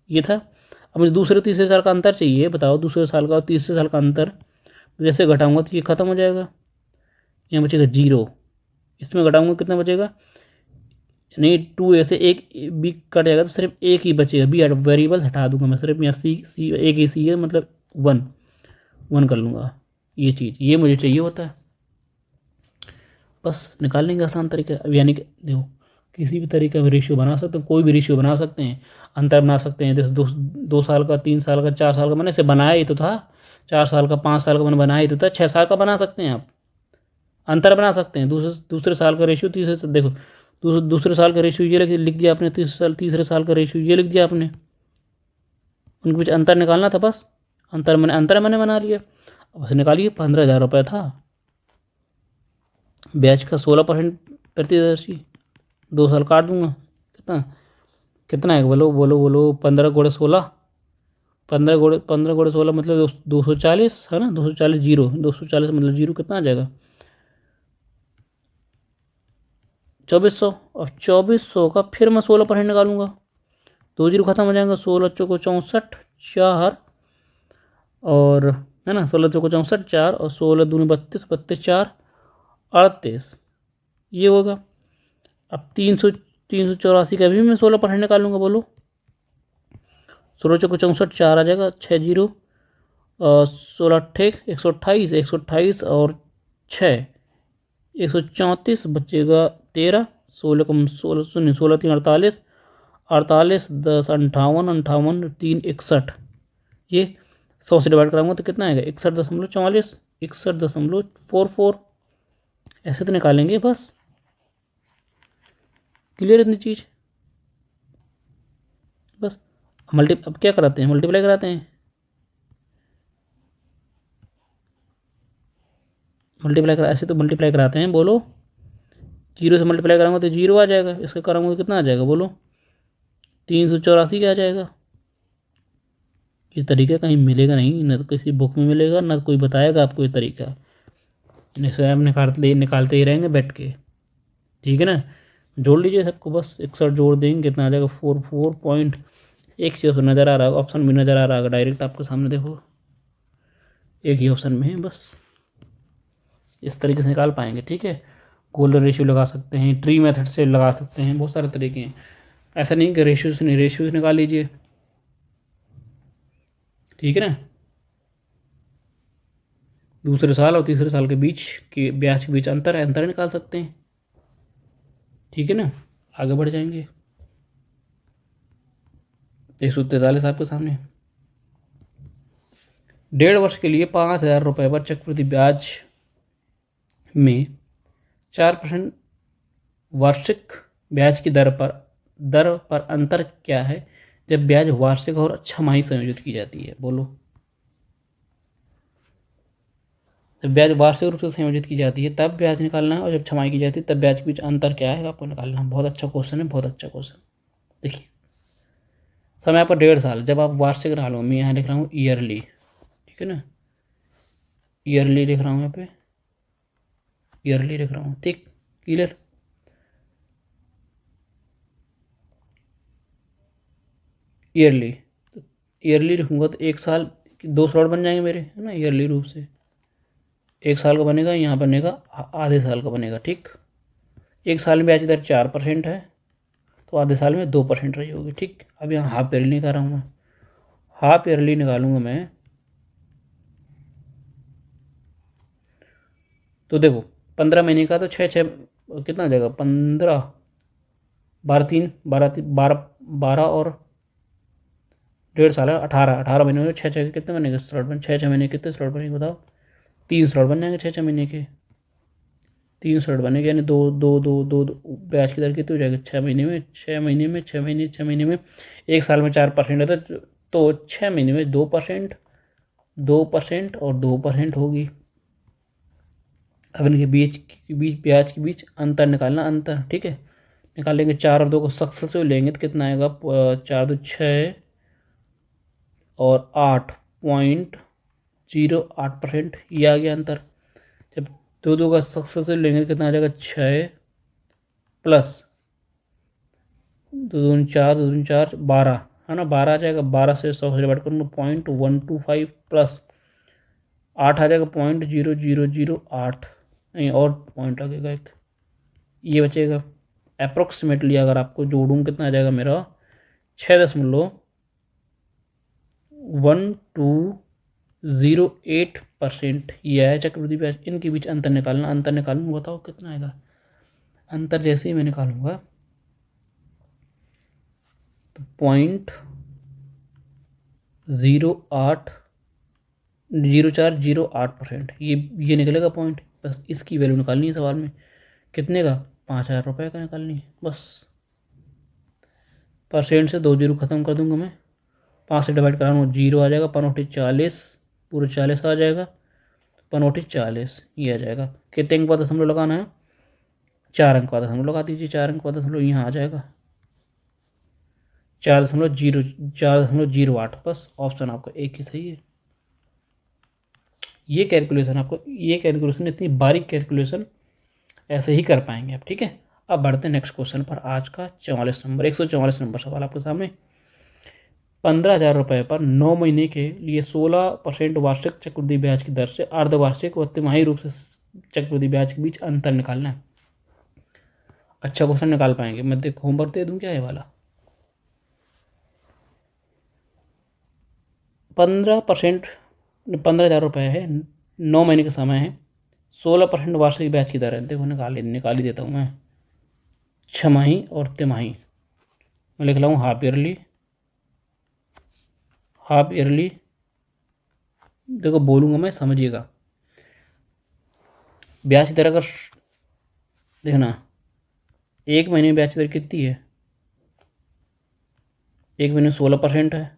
ये था। अब मुझे दूसरे तीसरे साल का अंतर चाहिए, बताओ, दूसरे साल का और तीसरे साल का अंतर, तो जैसे घटाऊंगा तो ये ख़त्म हो जाएगा, यहाँ बचेगा 0, इसमें घटाऊंगा कितना बचेगा, नहीं 2A से एक B कट जाएगा तो सिर्फ एक ही बचेगा, B वेरिएबल हटा दूंगा मैं, सिर्फ यहाँ C एक ही C है, मतलब 1 कर लूँगा। ये चीज़ ये मुझे चाहिए होता है, बस निकालने का आसान तरीका। अब यानी कि देखो, किसी भी तरीके का रेशियो बना सकते हैं, कोई भी रेशियो बना सकते हैं, अंतर बना सकते हैं। जैसे 2 साल का, 3 साल का, 4 साल का, मैंने इसे बनाया ही तो था, 4 साल का, 5 साल का मैंने बनाया ही तो था, 6 साल का बना सकते हैं आप, अंतर बना सकते हैं। दूसरे साल का रेशियो तीसरे साल, देखो दूसरे साल का रेशियो ये लिख दिया आपने, तीसरे साल का रेशियो ये लिख दिया आपने, उनके बीच अंतर निकालना था बस। अंतर मैंने बना लिया, बस निकालिए। 15,000 रुपये था ब्याज का, 16% प्रतिदर्शी, 2 साल काट दूंगा, कितना कितना है, बोलो बोलो बोलो, 15 × 16, 15 × 16 मतलब 240 है ना, 240 जीरो, 240 मतलब जीरो, कितना आ जाएगा, 2400। और 2400 का फिर मैं 16% निकालूंगा, 2 जीरो खत्म हो जाएगा, 16 चौको 64 4, और है ना, 16 चौको 64 4, और 16 दूनी 32, 32 4 38, ये होगा। अब 384 का भी मैं 16% निकालूंगा, बोलो, 16 चौको 64 4 आ जाएगा, 6 जीरो, 16 अट्ठे 128, 128 और 6 134, बचेगा 13, 16 कम 16 शून्य, 16 3 48, 48 10 58, 58 3 61, ये 100 से डिवाइड कराऊंगा तो कितना आएगा, 61.44, 61.44, ऐसे तो निकालेंगे बस। क्लियर इतनी चीज़, अब क्या कराते हैं, मल्टीप्लाई कराते हैं। मल्टीप्लाई करा, ऐसे तो मल्टीप्लाई कराते हैं, बोलो। 0 से मल्टीप्लाई कराऊंगा तो 0 आ जाएगा, इसका कराऊंगा तो कितना आ जाएगा, बोलो। 384 क्या आ जाएगा। ये तरीका कहीं मिलेगा नहीं, ना तो किसी बुक में मिलेगा, ना कोई बताएगा आपको ये तरीका। स्वयं निकालते ही रहेंगे बैठ के, ठीक है ना। जोड़ लीजिए सबको, बस 61 जोड़ देंगे, कितना आ जाएगा, 44 एक ही ऑप्शन नज़र आ रहा होगा, ऑप्शन भी नज़र आ रहा होगा डायरेक्ट आपके सामने, देखो एक ही ऑप्शन में है बस। इस तरीके से निकाल पाएंगे, ठीक है। गोल्डन रेशियो लगा सकते हैं, ट्री मेथड से लगा सकते हैं, बहुत सारे तरीके हैं। ऐसा नहीं कि रेशियो से नहीं, रेशियो से निकाल लीजिए, ठीक है ना। दूसरे साल और तीसरे साल के बीच के ब्याज के बीच अंतर निकाल सकते हैं, ठीक है ना। आगे बढ़ जाएंगे। 143 आपके सामने। 1.5 वर्ष के लिए 5,000 रुपये पर चक्रवृद्धि ब्याज में 4% वार्षिक ब्याज की दर पर अंतर क्या है जब ब्याज वार्षिक और छमाही संयोजित की जाती है, बोलो। जब ब्याज वार्षिक रूप से संयोजित की जाती है तब ब्याज निकालना है, और जब छमाही की जाती है तब ब्याज के बीच अंतर क्या है आपको निकालना है। बहुत अच्छा क्वेश्चन है, बहुत अच्छा क्वेश्चन। देखिए, समय आपका 1.5 साल, जब आप वार्षिक निकालो, मैं यहाँ लिख रहा हूँ ईयरली, ठीक है ना। ईयरली लिख रहा हूँ यहाँ पे, ईयरली लिख रहा हूँ, ठीक, क्लियर। ईयरली, तो ईयरली लिखूँगा तो 1 साल 2 स्लॉट बन जाएंगे मेरे, है ना, ईयरली रूप से। 1 साल का बनेगा, यहाँ बनेगा आधे साल का बनेगा, ठीक। 1 साल में ब्याज दर 4% है, तो आधे साल में 2% रही होगी, ठीक। अब यहाँ हाफ ईयरली निकाल रहा हूँ मैं, हाफ ईयरली निकालूंगा मैं, तो देखो 15 महीने का तो छः छः कितना आ जाएगा, 15, 12 और 1.5 साल है, 18 महीने में 6 कितने बनेंगे स्लॉट बन, 6 महीने कितने स्लॉट बनेंगे बताओ। 3 स्लॉट बन जाएंगे 6 महीने के, 3 स्लॉट बनेंगे, यानी दो दो दो दो, ब्याज की दर कितनी हो जाएगी, 6 महीने में 6 महीने में 6 महीने 6 महीने में, 1 साल में 4% है, तो 6 महीने में 2%, 2% और 2% होगी। अब इनके बीच ब्याज के बीच अंतर निकालना, अंतर, ठीक है। निकालेंगे, 4 और 2 को सक्सेसिव लेंगे तो कितना आएगा, 4 2 6 और 8.08%, ये आ गया अंतर। जब 2 2 का सक्सेसिव लेंगे तो कितना आ जाएगा, 6 प्लस 2 2 4 12, है ना, 12 आ जाएगा। 12 से 100 से डिवाइड करूँगा, 0.125 प्लस 8 आ जाएगा, 0.0008, नहीं और पॉइंट लगेगा एक, ये बचेगा। अप्रोक्सीमेटली अगर आपको जोड़ूँ कितना आ जाएगा मेरा, 6.1208%, ये है चक्रवृद्धि ब्याज। इनके बीच अंतर निकालना, अंतर निकालूंगा, बताओ कितना आएगा। अंतर जैसे ही मैं निकालूंगा तो 0.0408%, ये निकलेगा पॉइंट। बस इसकी वैल्यू निकालनी है सवाल में, कितने का, 5,000 रुपये का निकालनी है बस। परसेंट से 2 जीरो खत्म कर दूंगा मैं, 5 से डिवाइड कराऊंगा, 0 आ जाएगा, 5×40, पूरे 40 आ जाएगा, 5×40 ये आ जाएगा। कितने अंक का दशमलव लगाना है, 4 अंक का दशमलव लगा दीजिए, 4 अंक का दशमलव यहाँ आ जाएगा, 4.08, बस ऑप्शन आपका एक ही सही है। ये कैलकुलेशन इतनी बारीक कैलकुलेशन ऐसे ही कर पाएंगे आप, ठीक है। अब बढ़ते हैं नेक्स्ट क्वेश्चन पर, आज का 144 नंबर सवाल आपके सामने। 15,000 रुपये पर 9 महीने के लिए 16% वार्षिक चक्रवृद्धि ब्याज की दर से अर्धवार्षिक व तिमाही रूप से चक्रवृद्धि ब्याज के बीच अंतर निकालना है। अच्छा क्वेश्चन निकाल पाएंगे, मैं देखो होमवर्क दे दूँ क्या ये वाला। 15,000 रुपये है, 9 महीने का समय है, 16% वार्षिक ब्याज की दर है। देखो निकाल ही देता हूँ मैं, छमाही और तिमाही। मैं लिख रहा हूँ हाफ ईयरली, हाफ ईयरली, देखो बोलूँगा मैं, समझिएगा। ब्याज की दर अगर देखना, 1 महीने में ब्याज की दर कितनी है, एक महीने 16% है,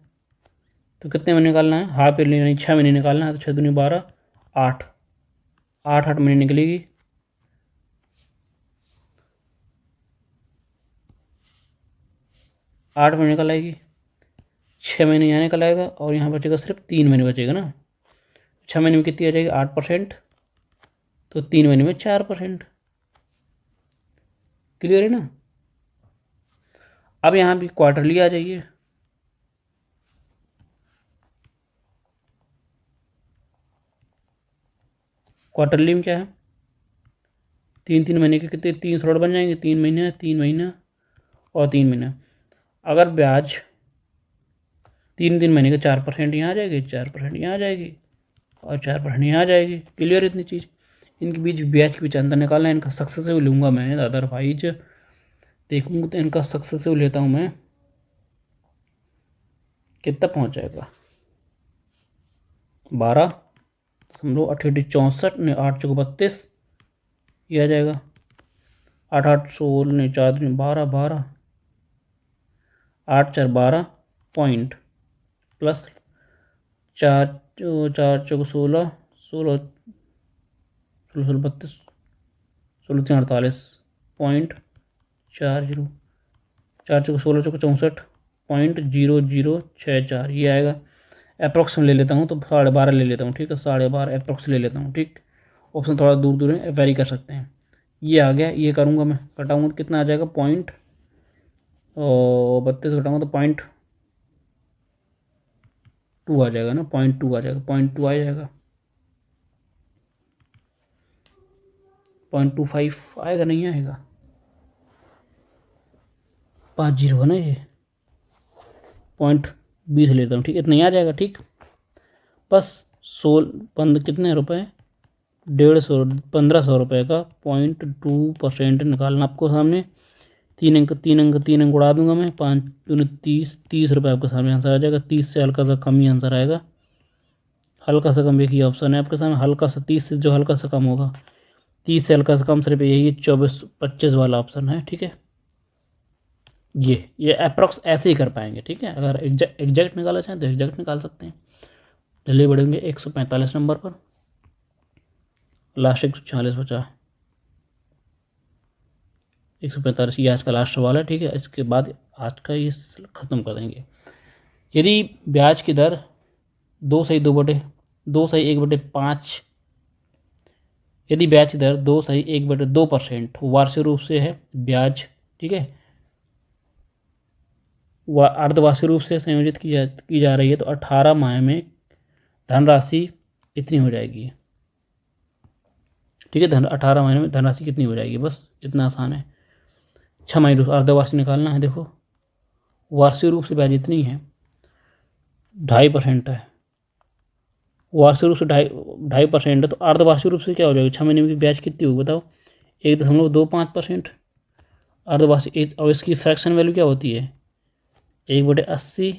तो कितने महीने निकालना है, हाफ ईयरली यानी 6 महीने निकालना है। तो 6 दूनी 12, 8 8 8 महीने निकलेगी। 8 महीने निकल आएगी, 6 महीने यहाँ निकल आएगा और यहाँ बचेगा सिर्फ 3 महीने बचेगा ना। 6 महीने में कितनी आ जाएगी, 8%, तो 3 महीने में 4%। क्लियर है ना। अब यहाँ भी क्वार्टरली आ जाइए। क्वार्टरली में क्या है, 3 महीने के कितने 3 स्लॉट बन जाएंगे, 3 महीने 3 महीना और 3 महीना। अगर ब्याज 3 महीने के 4% यहाँ आ जाएगी, 4% यहाँ आ जाएगी और 4% यहाँ आ जाएगी। क्लियर इतनी चीज़। इनके बीच ब्याज के बीच अंतर निकालना है। इनका सक्सेसिव लूँगा मैं, अदरवाइज देखूँगा तो इनका सक्सेसिव लेता हूँ मैं, कितना पहुँच जाएगा, 12.64 ने 8 चौक 32, ये आ जाएगा 8 8 16 ने 4 12 12, 8 4 12 पॉइंट प्लस 4 चौक 16 16 16 32 16 3 48 पॉइंट 40, 4 चौक 16 चौक 64.0064, ये आएगा। अप्रॉक्स ले लेता हूँ तो 12.5 ले लेता हूँ, ठीक है, 12.5 अप्रॉक्स ले लेता हूँ, ठीक। ऑप्शन थोड़ा दूर दूर है, वेरी कर सकते हैं। ये आ गया, ये करूँगा मैं, घटाऊँगा तो कितना आ जाएगा, पॉइंट और 32 घटाऊँगा तो 0.2 आ जाएगा ना, 0.2 आ जाएगा, 0.2 आ जाएगा, 0.25 आएगा, नहीं आएगा, 5 0 है ना, ये 0.20 लेता हूँ, ठीक, इतना ही आ जाएगा, ठीक। बस 16 कितने रुपए, 150 1500 रुपये का 0.2% निकालना आपको सामने। 3 अंक उड़ा दूंगा मैं, 5 दूनी 30 रुपये आपके सामने आंसर आ जाएगा। 30 से हल्का सा कम ही आंसर आएगा, हल्का सा कम एक ही ऑप्शन है आपके सामने, हल्का सा 30 से जो हल्का सा कम होगा, 30 से हल्का सा कम सिर्फ यही 24-25 वाला ऑप्शन है, ठीक है। ये अप्रॉक्स ऐसे ही कर पाएंगे, ठीक है। अगर एग्जैक्ट निकालना चाहें तो एग्जैक्ट निकाल सकते हैं। चलिए बढ़ेंगे 145 नंबर पर, लास्ट 140 बचा, 145 ये आज का लास्ट सवाल है, ठीक है। इसके बाद आज का ये ख़त्म कर देंगे। यदि ब्याज की दर 2/2/5, यदि ब्याज की दर 2/1/2% वार्षिक रूप से है ब्याज, ठीक है, वह अर्धवार्षिक रूप से संयोजित की जा रही है, तो 18 माह में धनराशि इतनी हो जाएगी, ठीक है। 18 महीने में धनराशि कितनी हो जाएगी, बस इतना आसान है। 6 महीने अर्धवार्षिक निकालना है। देखो वार्षिक रूप से ब्याज इतनी है, 2.5% है, वार्षिक रूप से 2.5% है, तो अर्धवार्षिक रूप से क्या हो जाएगा, 6 महीने में ब्याज कितनी होगी बताओ, 1.25%। अर्धवार्षिक, और इसकी फ्रैक्शन वैल्यू क्या होती है, 1/80,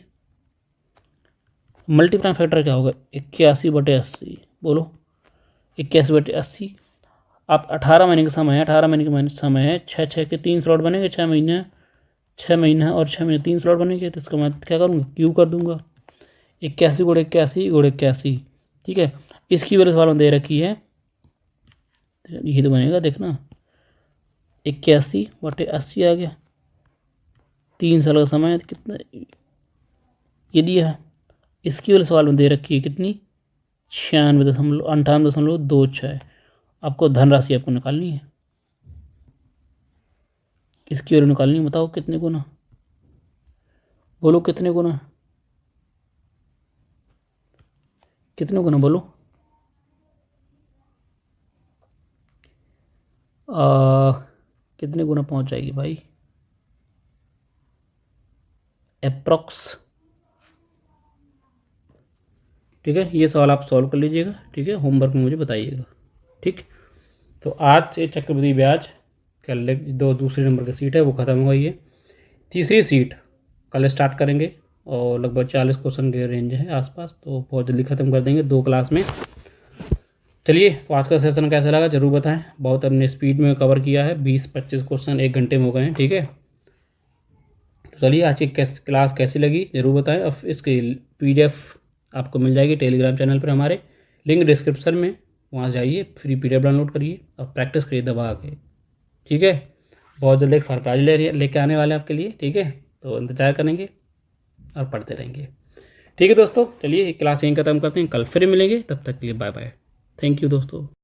मल्टीप्लाइंग फैक्टर क्या होगा, 81/80, बोलो 81/80। आप 18 महीने का समय है, 18 महीने का समय है, 6 के 3 स्लॉट बनेंगे, 6 महीने 6 महीना और 6 महीने 3 स्लॉट बनेंगे, तो इसका मैं क्या करूँगा, क्यू कर दूंगा, 81 × 81 × 81, ठीक है। इसकी वैल्यू सवाल में दे रखी है, यही तो बनेगा, देखना 81/80 आ गया, 3 साल का समय है, कितना ये दिया है। इसकी वैल्यू सवाल में दे रखी है कितनी, 98.26, आपको धनराशि आपको निकालनी है, इसकी वैल्यू निकालनी है, बताओ कितने गुना, बोलो कितने गुना, कितने गुना बोलो, कितने गुना पहुंच जाएगी भाई, अप्रॉक्स, ठीक है। ये सवाल आप सॉल्व कर लीजिएगा, ठीक है, होमवर्क में मुझे बताइएगा, ठीक। तो आज से चक्रवृद्धि ब्याज कल दूसरे नंबर की सीट है वो ख़त्म हो गई है, तीसरी सीट कल स्टार्ट करेंगे और लगभग 40 क्वेश्चन के रेंज है आसपास, तो बहुत जल्दी ख़त्म कर देंगे 2 क्लास में। चलिए, तो आज का सेशन कैसा लगा ज़रूर बताएं। बहुत हमने स्पीड में कवर किया है, 20-25 क्वेश्चन 1 घंटे में हो गए हैं, ठीक है। तो चलिए आज की क्लास कैसी लगी ज़रूर बताएं। और इसकी PDF आपको मिल जाएगी टेलीग्राम चैनल पर हमारे, लिंक डिस्क्रिप्शन में, वहाँ जाइए, फ्री PDF डाउनलोड करिए और प्रैक्टिस करिए दबा के। ठीक है, बहुत जल्द एक सरप्राइज लेके आने वाले हैं आपके लिए। ठीक है, तो इंतज़ार करेंगे और पढ़ते रहेंगे। ठीक है दोस्तों, चलिए क्लास यहीं ख़त्म करते हैं, कल फिर मिलेंगे, तब तक के लिए बाय बाय। थैंक यू दोस्तों।